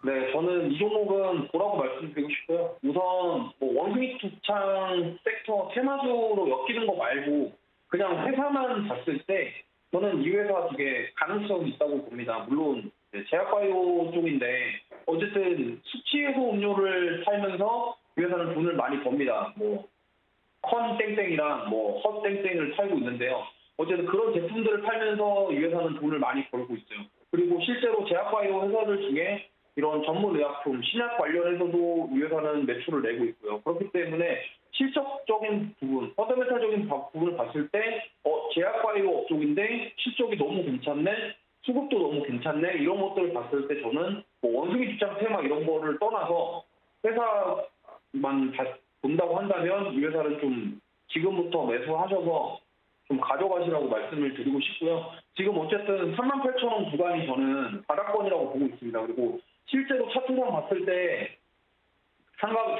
네, 저는 이 종목은 보라고 말씀드리고 싶고요. 우선 원숭이 두창 섹터 테마주로 엮이는 거 말고 그냥 회사만 봤을 때 저는 이 회사 되게 가능성이 있다고 봅니다. 물론 제약바이오 쪽인데 어쨌든 수치해소 음료를 팔면서 이 회사는 돈을 많이 법니다. 컨 땡땡이랑 헛 땡땡을 팔고 있는데요. 어쨌든 그런 제품들을 팔면서 이 회사는 돈을 많이 벌고 있어요. 그리고 실제로 제약바이오 회사들 중에 이런 전문 의약품, 신약 관련해서도 이 회사는 매출을 내고 있고요. 그렇기 때문에 실적적인 부분, 펀더멘탈적인 부분을 봤을 때 제약바이오 업종인데 실적이 너무 괜찮네, 수급도 너무 괜찮네 이런 것들을 봤을 때 저는 원숭이 두창 테마 이런 거를 떠나서 회사만 본다고 한다면 이 회사는 좀 지금부터 매수하셔서 좀 가져가시라고 말씀을 드리고 싶고요. 지금 어쨌든 38,000원 구간이 저는 바닥권이라고 보고 있습니다. 그리고 실제로 차트상 봤을 때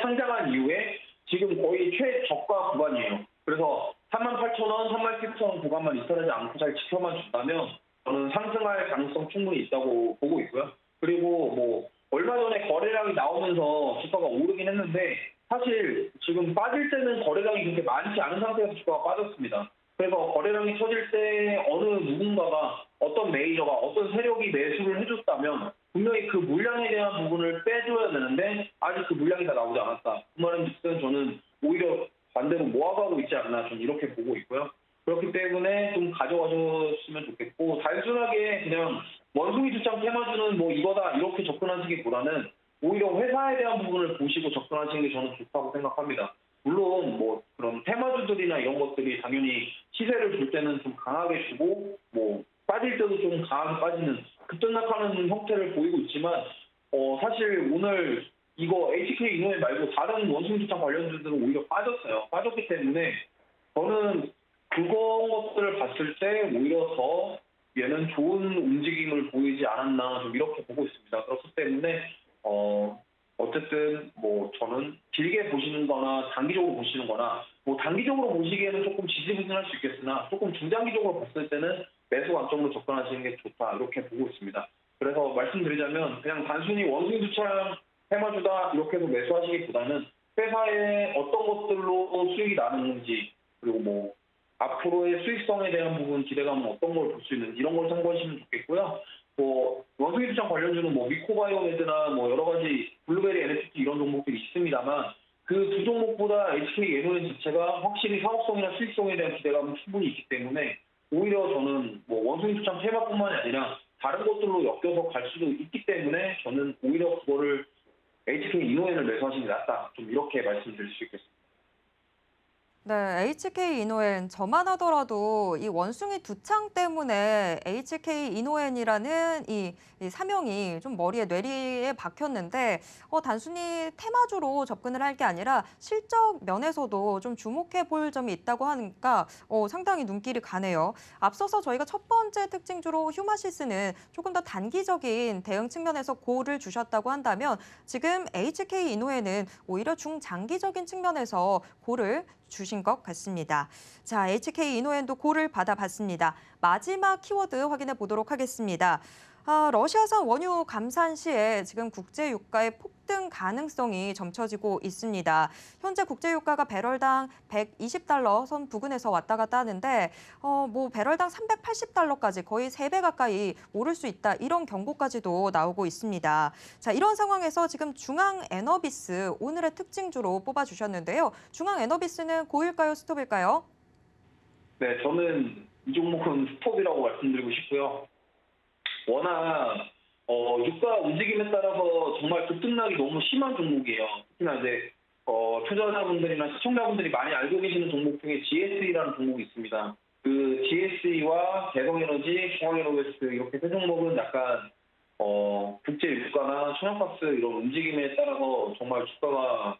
상장한 이후에 지금 거의 최저가 구간이에요. 그래서 38,000원, 38,000원 구간만 이탈하지 않고 잘 지켜만 준다면 저는 상승할 가능성 충분히 있다고 보고 있고요. 그리고 얼마 전에 거래량이 나오면서 주가가 오르긴 했는데 사실 지금 빠질 때는 거래량이 그렇게 많지 않은 상태에서 주가가 빠졌습니다. 그래서 거래량이 터질 때 어느 누군가가 어떤 메이저가 어떤 세력이 매수를 해줬다면 분명히 그 물량에 대한 부분을 빼줘야 되는데 아직 그 물량이 다 나오지 않았다. 그 말인즉슨 저는 오히려 반대로 모아가고 있지 않나 좀 이렇게 보고 있고요. 그렇기 때문에 좀 가져가셨으면 좋겠고 단순하게 그냥 원숭이 두창 테마주는 이거다 이렇게 접근하시기보다는 오히려 회사에 대한 부분을 보시고 접근하시는 게 저는 좋다고 생각합니다. 물론 그런 테마주들이나 이런 것들이 당연히 시세를 줄 때는 좀 강하게 주고 빠질 때도 좀 강하게 빠지는 급등락하는 형태를 보이고 있지만 사실 오늘 이거 HK 이노엔 말고 다른 원숭이 두창 관련주들은 오히려 빠졌어요. 빠졌기 때문에 저는 그것들을 봤을 때 오히려 더 얘는 좋은 움직임을 보이지 않았나 좀 이렇게 보고 있습니다. 그렇기 때문에 어쨌든 저는 길게 보시는 거나 단기적으로 보시는 거나 단기적으로 보시기에는 조금 지지부진할 수 있겠으나 조금 중장기적으로 봤을 때는 매수 관점으로 접근하시는 게 좋다 이렇게 보고 있습니다. 그래서 말씀드리자면 그냥 단순히 원숭이 두창 테마주다 이렇게 해서 매수하시기보다는 회사에 어떤 것들로 수익이 나는지 그리고 앞으로의 수익성에 대한 부분 기대감은 어떤 걸 볼 수 있는지 이런 걸 참고하시면 좋겠고요. 원숭이 두창 관련주는 미코바이오메드나 여러 가지 블루베리 NFT 이런 종목들이 있습니다만 그 두 종목보다 HK 이노엔 자체가 확실히 사업성이나 수익성에 대한 기대감은 충분히 있기 때문에 오히려 저는 원숭이 두창 테마뿐만이 아니라 다른 것들로 엮여서 갈 수도 있기 때문에 저는 오히려 그거를 HK 이노엔을 매수하시는 게 낫다. 좀 이렇게 말씀드릴 수 있겠습니다. 네, HK 이노엔 저만 하더라도 이 원숭이 두창 때문에 HK 이노엔이라는 이 사명이 좀 머리에 뇌리에 박혔는데 단순히 테마주로 접근을 할 게 아니라 실적 면에서도 좀 주목해 볼 점이 있다고 하니까 상당히 눈길이 가네요. 앞서서 저희가 첫 번째 특징주로 휴마시스는 조금 더 단기적인 대응 측면에서 고를 주셨다고 한다면 지금 HK 이노엔은 오히려 중장기적인 측면에서 고를 주신 것 같습니다. 자, HK 이노엔도 고를 받아봤습니다. 마지막 키워드 확인해 보도록 하겠습니다. 러시아산 원유 감산 시에 지금 국제 유가의 폭등 가능성이 점쳐지고 있습니다. 현재 국제 유가가 배럴당 120달러 선 부근에서 왔다 갔다 하는데 배럴당 380달러까지 거의 3배 가까이 오를 수 있다. 이런 경고까지도 나오고 있습니다. 자, 이런 상황에서 지금 중앙 에너비스 오늘의 특징주로 뽑아주셨는데요. 중앙 에너비스는 고일까요, 스톱일까요? 네, 저는 이 종목은 스톱이라고 말씀드리고 싶고요. 워낙 유가 움직임에 따라서 정말 급등락이 너무 심한 종목이에요. 특히나 이제 투자자분들이나 시청자분들이 많이 알고 계시는 종목 중에 GSE라는 종목이 있습니다. 그 GSE와 대성에너지, 중앙에너비스 이렇게 세 종목은 약간 국제 유가나 천연가스 이런 움직임에 따라서 정말 주가가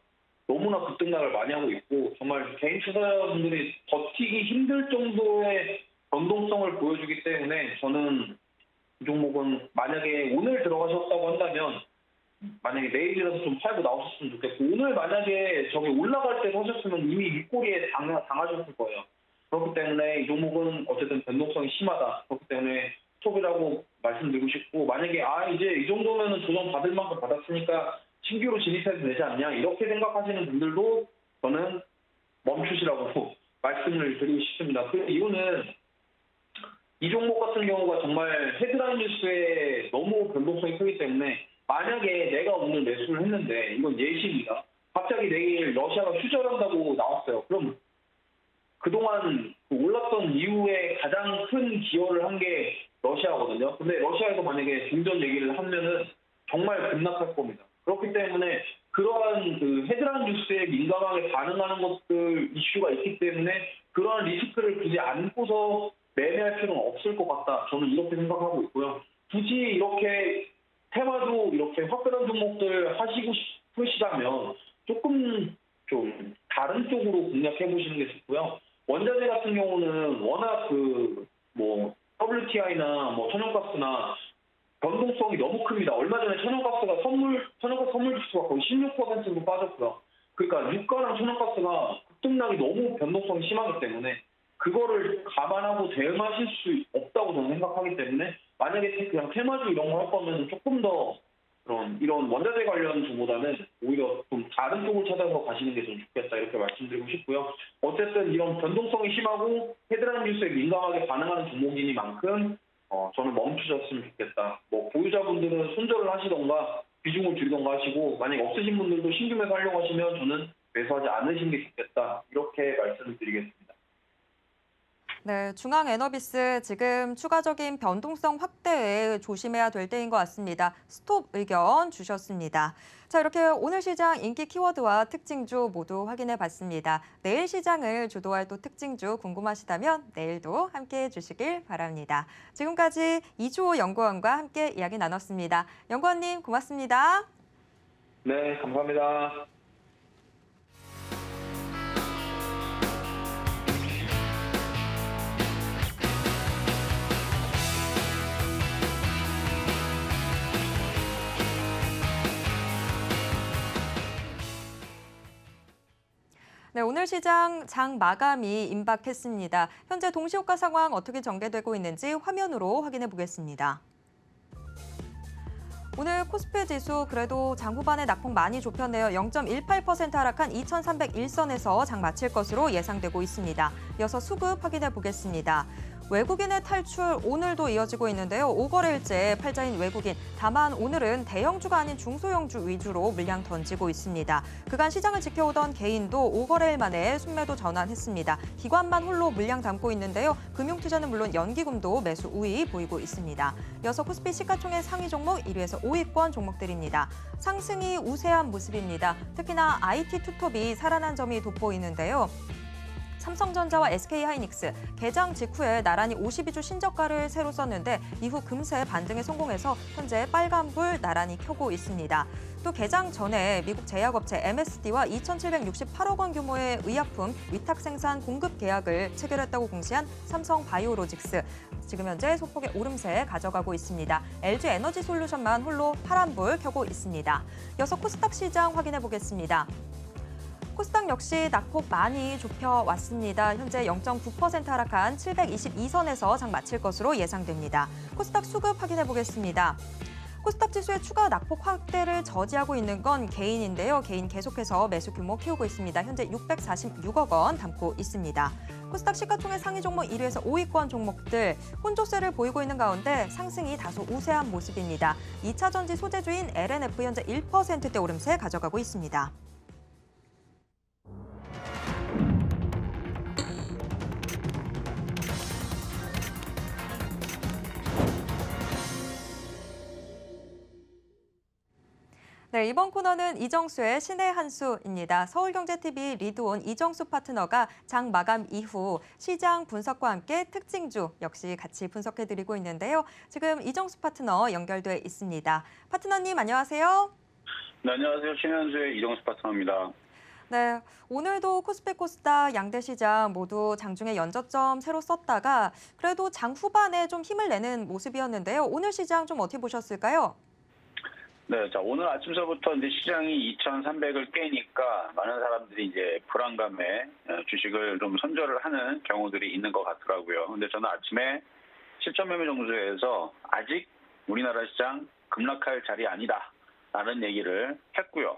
너무나 급등락을 많이 하고 있고 정말 개인 투자자분들이 버티기 힘들 정도의 변동성을 보여주기 때문에 저는 이 종목은 만약에 오늘 들어가셨다고 한다면 만약에 내일이라도 좀 팔고 나오셨으면 좋겠고 오늘 만약에 저기 올라갈 때 사셨으면 이미 윗꼬리에 당하셨을 거예요. 그렇기 때문에 이 종목은 어쨌든 변동성이 심하다. 그렇기 때문에 스톱이라고 말씀드리고 싶고 만약에 이제 이 정도면은 조정 받을 만큼 받았으니까 신규로 진입해도 되지 않냐 이렇게 생각하시는 분들도 저는 멈추시라고 말씀을 드리고 싶습니다. 그 이유는 이 종목 같은 경우가 정말 헤드라인 뉴스에 너무 변동성이 크기 때문에 만약에 내가 오늘 매수를 했는데 이건 예시입니다. 갑자기 내일 러시아가 휴전한다고 나왔어요. 그럼 그동안 올랐던 이후에 가장 큰 기여를 한 게 러시아거든요. 근데 러시아에서 만약에 중전 얘기를 하면은 정말 급락할 겁니다. 그렇기 때문에 그러한 그 헤드라인 뉴스에 민감하게 반응하는 것들 이슈가 있기 때문에 그러한 리스크를 굳이 안고서 매매할 필요는 없을 것 같다. 저는 이렇게 생각하고 있고요. 굳이 이렇게 테마도 이렇게 화끈한 종목들 하시고 싶으시다면 조금 좀 다른 쪽으로 공략해 보시는 게 좋고요. 원자재 같은 경우는 워낙 WTI나 천연가스나 변동성이 너무 큽니다. 얼마 전에 천연가스 선물 지수가 거의 16%로 빠졌고요. 그러니까 유가랑 천연가스가 급등락이 너무 변동성이 심하기 때문에 그거를 감안하고 대응하실 수 없다고 저는 생각하기 때문에 만약에 그냥 테마주 이런 거 할 거면 조금 더 이런 원자재 관련주보다는 오히려 좀 다른 쪽을 찾아서 가시는 게 좀 좋겠다 이렇게 말씀드리고 싶고요. 어쨌든 이런 변동성이 심하고 헤드라인 뉴스에 민감하게 반응하는 종목이니만큼 저는 멈추셨으면 좋겠다. 보유자분들은 손절을 하시던가 비중을 줄이던가 하시고 만약에 없으신 분들도 신규 매수하려고 하시면 저는 매수하지 않으시는 게 좋겠다. 이렇게 말씀을 드리겠습니다. 네, 중앙 에너비스 지금 추가적인 변동성 확대에 조심해야 될 때인 것 같습니다. 스톱 의견 주셨습니다. 자, 이렇게 오늘 시장 인기 키워드와 특징주 모두 확인해 봤습니다. 내일 시장을 주도할 또 특징주 궁금하시다면 내일도 함께해 주시길 바랍니다. 지금까지 이주호 연구원과 함께 이야기 나눴습니다. 연구원님 고맙습니다. 네, 감사합니다. 네, 오늘 시장 장 마감이 임박했습니다. 현재 동시효과 상황 어떻게 전개되고 있는지 화면으로 확인해 보겠습니다. 오늘 코스피 지수 그래도 장 후반에 낙폭 많이 좁혔네요. 0.18% 하락한 2301선에서 장 마칠 것으로 예상되고 있습니다. 이어서 수급 확인해 보겠습니다. 외국인의 탈출 오늘도 이어지고 있는데요. 5거래일째 팔자인 외국인. 다만 오늘은 대형주가 아닌 중소형주 위주로 물량 던지고 있습니다. 그간 시장을 지켜오던 개인도 5거래일 만에 순매도 전환했습니다. 기관만 홀로 물량 담고 있는데요. 금융투자는 물론 연기금도 매수 우위 보이고 있습니다. 이어서 코스피 시가총액 상위 종목 1위에서 5위권 종목들입니다. 상승이 우세한 모습입니다. 특히나 IT 투톱이 살아난 점이 돋보이는데요. 삼성전자와 SK하이닉스 개장 직후에 나란히 52주 신저가를 새로 썼는데 이후 금세 반등에 성공해서 현재 빨간불 나란히 켜고 있습니다. 또 개장 전에 미국 제약업체 MSD와 2,768억 원 규모의 의약품 위탁 생산 공급 계약을 체결했다고 공시한 삼성바이오로직스. 지금 현재 소폭의 오름세 가져가고 있습니다. LG에너지솔루션만 홀로 파란불 켜고 있습니다. 이어서 코스닥 시장 확인해 보겠습니다. 코스닥 역시 낙폭 많이 좁혀왔습니다. 현재 0.9% 하락한 722선에서 장 마칠 것으로 예상됩니다. 코스닥 수급 확인해 보겠습니다. 코스닥 지수의 추가 낙폭 확대를 저지하고 있는 건 개인인데요. 개인 계속해서 매수 규모 키우고 있습니다. 현재 646억 원 담고 있습니다. 코스닥 시가총액 상위 종목 1위에서 5위권 종목들 혼조세를 보이고 있는 가운데 상승이 다소 우세한 모습입니다. 2차 전지 소재주인 LNF 현재 1%대 오름세 가져가고 있습니다. 네, 이번 코너는 이정수의 신의 한 수입니다. 서울경제TV 리드온 이정수 파트너가 장 마감 이후 시장 분석과 함께 특징주 역시 같이 분석해드리고 있는데요. 지금 이정수 파트너 연결돼 있습니다. 파트너님 안녕하세요. 네, 안녕하세요. 신의 한 수의 이정수 파트너입니다. 네, 오늘도 코스피 코스닥 양대 시장 모두 장중에 연저점 새로 썼다가 그래도 장 후반에 좀 힘을 내는 모습이었는데요. 오늘 시장 좀 어떻게 보셨을까요? 네, 자, 오늘 아침서부터 이제 시장이 2,300을 깨니까 많은 사람들이 이제 불안감에 주식을 좀 손절을 하는 경우들이 있는 것 같더라고요. 근데 저는 아침에 실전 매매 정수에서 아직 우리나라 시장 급락할 자리 아니다라는 얘기를 했고요.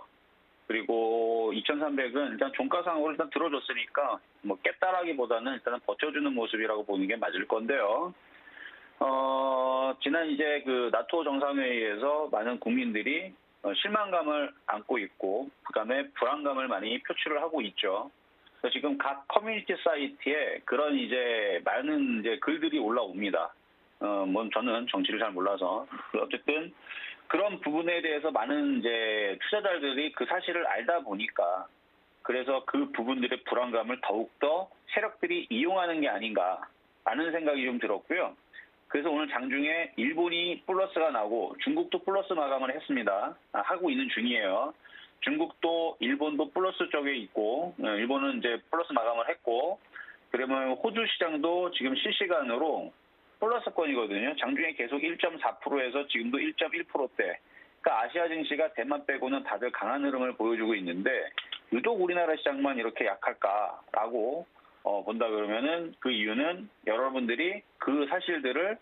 그리고 2,300은 일단 종가상으로 일단 들어줬으니까 뭐 깼다라기보다는 일단은 버텨주는 모습이라고 보는 게 맞을 건데요. 지난 이제 그 나토 정상회의에서 많은 국민들이 실망감을 안고 있고, 그다음에 불안감을 많이 표출을 하고 있죠. 그래서 지금 각 커뮤니티 사이트에 그런 이제 많은 이제 글들이 올라옵니다. 뭐 저는 정치를 잘 몰라서 어쨌든 그런 부분에 대해서 많은 이제 투자자들이 그 사실을 알다 보니까 그래서 그 부분들의 불안감을 더욱더 세력들이 이용하는 게 아닌가라는 생각이 좀 들었고요. 그래서 오늘 장중에 일본이 플러스가 나고 중국도 플러스 마감을 했습니다. 하고 있는 중이에요. 중국도 일본도 플러스 쪽에 있고 일본은 이제 플러스 마감을 했고, 그러면 호주 시장도 지금 실시간으로 플러스권이거든요. 장중에 계속 1.4%에서 지금도 1.1%대. 그러니까 아시아 증시가 대만 빼고는 다들 강한 흐름을 보여주고 있는데 유독 우리나라 시장만 이렇게 약할까라고 본다 그러면은 그 이유는 여러분들이 그 사실들을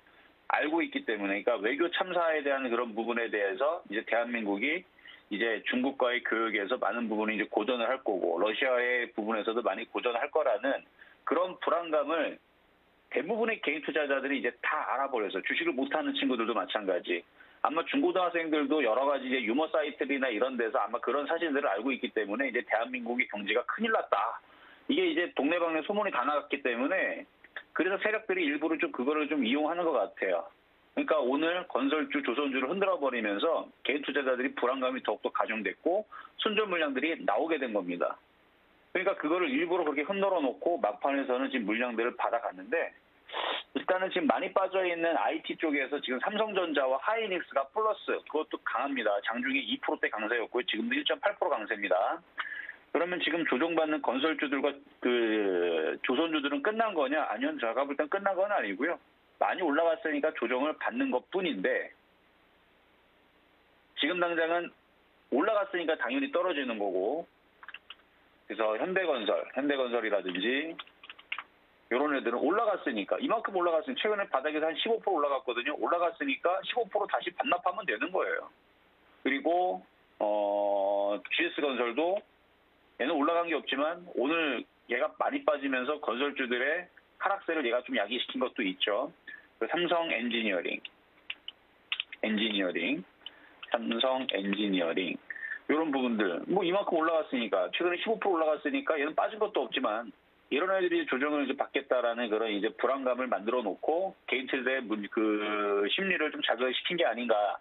알고 있기 때문에, 그러니까 외교 참사에 대한 그런 부분에 대해서 이제 대한민국이 이제 중국과의 교역에서 많은 부분이 이제 고전을 할 거고 러시아의 부분에서도 많이 고전할 거라는 그런 불안감을 대부분의 개인 투자자들이 이제 다 알아버려서 주식을 못하는 친구들도 마찬가지. 아마 중고등학생들도 여러 가지 이제 유머 사이트들이나 이런 데서 아마 그런 사실들을 알고 있기 때문에 이제 대한민국의 경제가 큰일 났다. 이게 이제 동네방네 소문이 다 나갔기 때문에 그래서 세력들이 일부러 좀 그거를 좀 이용하는 것 같아요. 그러니까 오늘 건설주, 조선주를 흔들어 버리면서 개인 투자자들이 불안감이 더욱더 가중됐고 순절 물량들이 나오게 된 겁니다. 그러니까 그거를 일부러 그렇게 흔들어 놓고 막판에서는 지금 물량들을 받아갔는데, 일단은 지금 많이 빠져있는 IT 쪽에서 지금 삼성전자와 하이닉스가 플러스, 그것도 강합니다. 장중에 2%대 강세였고요. 지금도 1.8% 강세입니다. 그러면 지금 조정받는 건설주들과 그 조선주들은 끝난 거냐? 아니요, 제가 볼 땐 끝난 건 아니고요. 많이 올라갔으니까 조정을 받는 것뿐인데 지금 당장은 올라갔으니까 당연히 떨어지는 거고, 그래서 현대건설이라든지 이런 애들은 올라갔으니까 이만큼 올라갔으니까 최근에 바닥에서 한 15% 올라갔거든요. 올라갔으니까 15% 다시 반납하면 되는 거예요. 그리고 GS건설도 얘는 올라간 게 없지만 오늘 얘가 많이 빠지면서 건설주들의 하락세를 얘가 좀 야기시킨 것도 있죠. 삼성 엔지니어링 이런 부분들 뭐 이만큼 올라갔으니까 최근에 15% 올라갔으니까 얘는 빠진 것도 없지만 이런 애들이 조정을 이제 받겠다라는 그런 이제 불안감을 만들어 놓고 개인들의 그 심리를 좀 자극시킨 게 아닌가.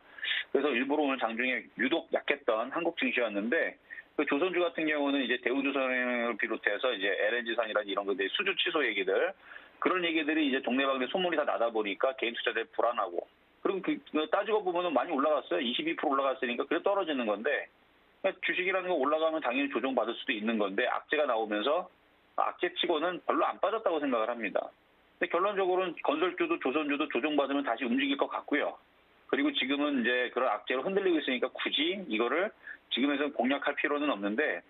그래서 일부러 오늘 장중에 유독 약했던 한국 증시였는데 그 조선주 같은 경우는 이제 대우조선을 비롯해서 이제 LNG선이라든지 이런 것들 수주 취소 얘기들 그런 얘기들이 이제 동네방네 소문이 다 나다 보니까 개인 투자자들 불안하고, 그리고 따지고 보면은 많이 올라갔어요. 22% 올라갔으니까 그래 떨어지는 건데 주식이라는 거 올라가면 당연히 조정받을 수도 있는 건데 악재가 나오면서 악재치고는 별로 안 빠졌다고 생각을 합니다. 근데 결론적으로는 건설주도 조선주도 조정받으면 다시 움직일 것 같고요. 그리고 지금은 이제 그런 악재로 흔들리고 있으니까 굳이 이거를 지금에서 공략할 필요는 없는데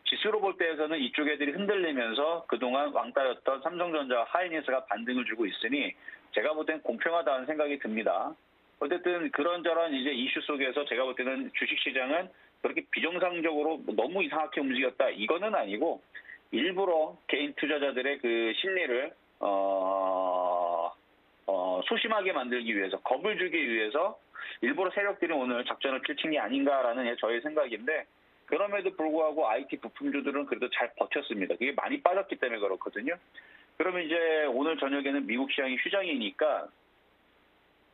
지수로 볼 때에서는 이쪽 애들이 흔들리면서 그동안 왕따였던 삼성전자와 하이닉스가 반등을 주고 있으니 제가 볼 때는 공평하다는 생각이 듭니다. 어쨌든 그런저런 이제 이슈 속에서 제가 볼 때는 주식시장은 그렇게 비정상적으로 너무 이상하게 움직였다 이거는 아니고 일부러 개인 투자자들의 그 심리를 소심하게 만들기 위해서 겁을 주기 위해서 일부러 세력들이 오늘 작전을 펼친 게 아닌가라는 저의 생각인데 그럼에도 불구하고 IT 부품주들은 그래도 잘 버텼습니다. 그게 많이 빠졌기 때문에 그렇거든요. 그러면 이제 오늘 저녁에는 미국 시장이 휴장이니까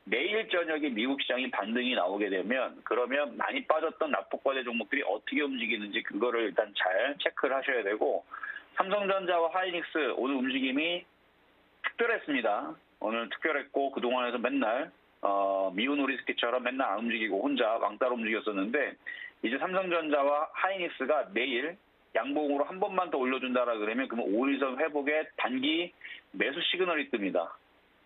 내일 저녁에 미국 시장이 반등이 나오게 되면 그러면 많이 빠졌던 납폭과대 종목들이 어떻게 움직이는지 그거를 일단 잘 체크를 하셔야 되고 삼성전자와 하이닉스 오늘 움직임이 특별했습니다. 오늘 특별했고 그동안에서 맨날 미운 오리스키처럼 맨날 안 움직이고 혼자 왕따로 움직였었는데 이제 삼성전자와 하이닉스가 내일 양봉으로 한 번만 더 올려준다라 그러면 5일선 회복에 단기 매수 시그널이 뜹니다.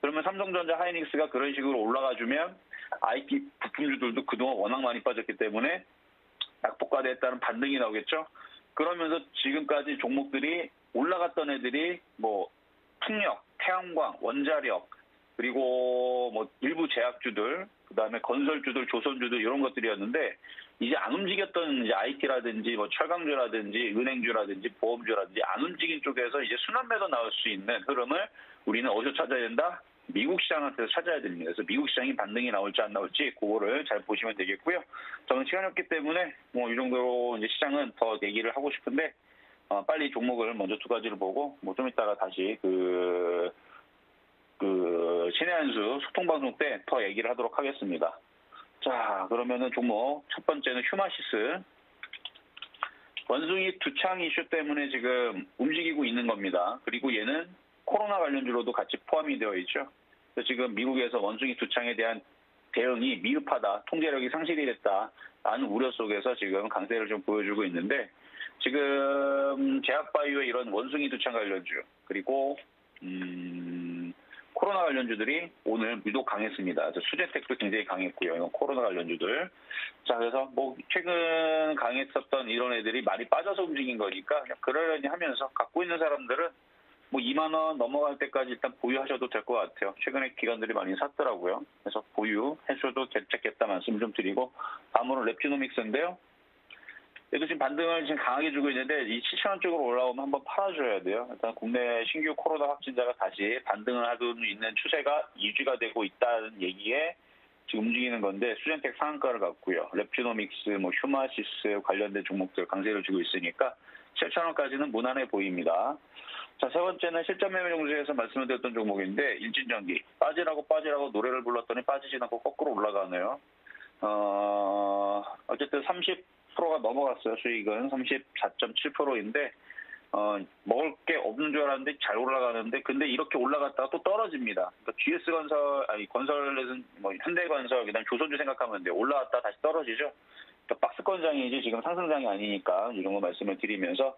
그러면 삼성전자 하이닉스가 그런 식으로 올라가주면 IT 부품주들도 그동안 워낙 많이 빠졌기 때문에 낙폭과대에 따른 반등이 나오겠죠. 그러면서 지금까지 종목들이 올라갔던 애들이 뭐 풍력, 태양광, 원자력 그리고 뭐 일부 제약주들, 그다음에 건설주들, 조선주들 이런 것들이었는데 이제 안 움직였던 이제 IT라든지 뭐 철강주라든지 은행주라든지 보험주라든지 안 움직인 쪽에서 이제 순환매도 나올 수 있는 흐름을 우리는 어디서 찾아야 된다? 미국 시장한테서 찾아야 됩니다. 그래서 미국 시장이 반등이 나올지 안 나올지 그거를 잘 보시면 되겠고요. 저는 시간이 없기 때문에 뭐 이 정도로 이제 시장은 더 얘기를 하고 싶은데 빨리 종목을 먼저 두 가지를 보고 뭐 좀 이따가 다시 그 신의 한수 소통방송 때 더 얘기를 하도록 하겠습니다. 자, 그러면은 종목 첫 번째는 휴마시스. 원숭이 두창 이슈 때문에 지금 움직이고 있는 겁니다. 그리고 얘는 코로나 관련주로도 같이 포함이 되어 있죠. 그래서 지금 미국에서 원숭이 두창에 대한 대응이 미흡하다, 통제력이 상실이 됐다라는 우려 속에서 지금 강세를 좀 보여주고 있는데 지금 제약바이오의 이런 원숭이 두창 관련주 그리고 코로나 관련주들이 오늘 유독 강했습니다. 그래서 수제텍도 굉장히 강했고요. 이건 코로나 관련주들. 자, 그래서 뭐 최근 강했었던 이런 애들이 많이 빠져서 움직인 거니까 그냥 그러려니 하면서 갖고 있는 사람들은 뭐 2만 원 넘어갈 때까지 일단 보유하셔도 될 것 같아요. 최근에 기관들이 많이 샀더라고요. 그래서 보유하셔도 괜찮겠다 말씀 좀 드리고 다음으로 랩지노믹스인데요. 얘도 지금 반등을 지금 강하게 주고 있는데 이 7,000원 쪽으로 올라오면 한번 팔아줘야 돼요. 일단 국내 신규 코로나 확진자가 다시 반등을 하고 있는 추세가 유지가 되고 있다는 얘기에 지금 움직이는 건데 수젠텍 상한가를 갖고요. 랩지노믹스, 뭐 휴마시스 관련된 종목들 강세를 주고 있으니까 7,000원까지는 무난해 보입니다. 자, 세 번째는 실전 매매 정수에서 말씀을 드렸던 종목인데 일진전기 빠지라고 노래를 불렀더니 빠지지 않고 거꾸로 올라가네요. 어쨌든 30%가 넘어갔어요. 수익은 34.7%인데 먹을 게 없는 줄 알았는데 잘 올라가는데 근데 이렇게 올라갔다가 또 떨어집니다. 그러니까 GS건설, 건설에서는 뭐 현대건설, 그다음 조선주 생각하면 돼요. 올라갔다 다시 떨어지죠. 그러니까 박스권장이지 지금 상승장이 아니니까 이런 거 말씀을 드리면서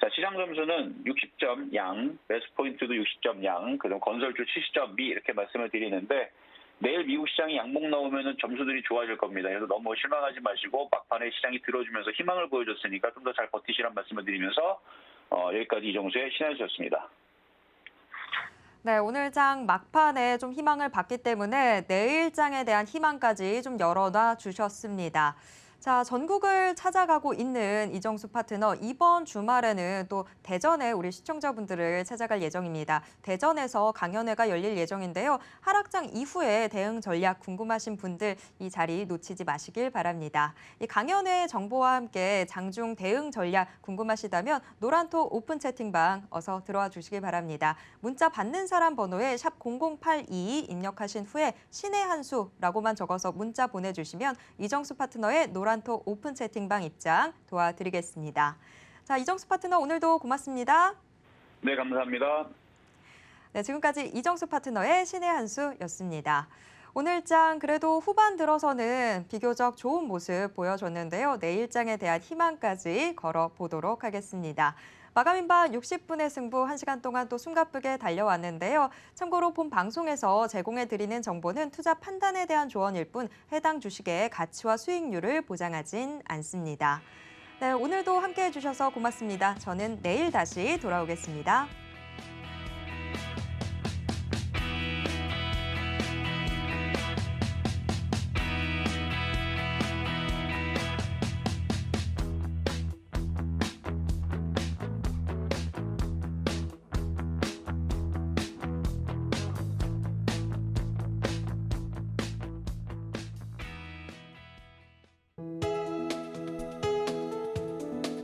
자, 시장 점수는 60점 양, 매수 포인트도 60점 양, 그다음 건설주 70점 미 이렇게 말씀을 드리는데 내일 미국 시장이 양봉 나오면은 점수들이 좋아질 겁니다. 그래서 너무 실망하지 마시고 막판에 시장이 들어주면서 희망을 보여줬으니까 좀 더 잘 버티시란 말씀을 드리면서 여기까지 이정수의 신한수였습니다. 네, 오늘 장 막판에 좀 희망을 봤기 때문에 내일 장에 대한 희망까지 좀 열어놔 주셨습니다. 자, 전국을 찾아가고 있는 이정수 파트너, 이번 주말에는 또 대전에 우리 시청자분들을 찾아갈 예정입니다. 대전에서 강연회가 열릴 예정인데요. 하락장 이후에 대응 전략 궁금하신 분들 이 자리 놓치지 마시길 바랍니다. 이 강연회 정보와 함께 장중 대응 전략 궁금하시다면 노란톡 오픈 채팅방 어서 들어와 주시기 바랍니다. 문자 받는 사람 번호에 샵 0082 입력하신 후에 신의 한수라고만 적어서 문자 보내주시면 이정수 파트너의 노란톡 오픈 채팅방 입장 도와드리겠습니다. 자, 이정수 파트너 오늘도 고맙습니다. 네, 감사합니다. 네, 지금까지 이정수 파트너의 신의 한수였습니다. 오늘 장 그래도 후반 들어서는 비교적 좋은 모습 보여줬는데요. 내일장에 대한 희망까지 걸어보도록 하겠습니다. 마감인반 60분의 승부 1시간 동안 또 숨가쁘게 달려왔는데요. 참고로 본 방송에서 제공해드리는 정보는 투자 판단에 대한 조언일 뿐 해당 주식의 가치와 수익률을 보장하진 않습니다. 네, 오늘도 함께해 주셔서 고맙습니다. 저는 내일 다시 돌아오겠습니다.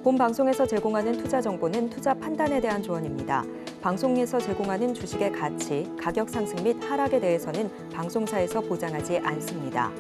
본 방송에서 제공하는 투자 정보는 투자 판단에 대한 조언입니다. 방송에서 제공하는 주식의 가치, 가격 상승 및 하락에 대해서는 방송사에서 보장하지 않습니다.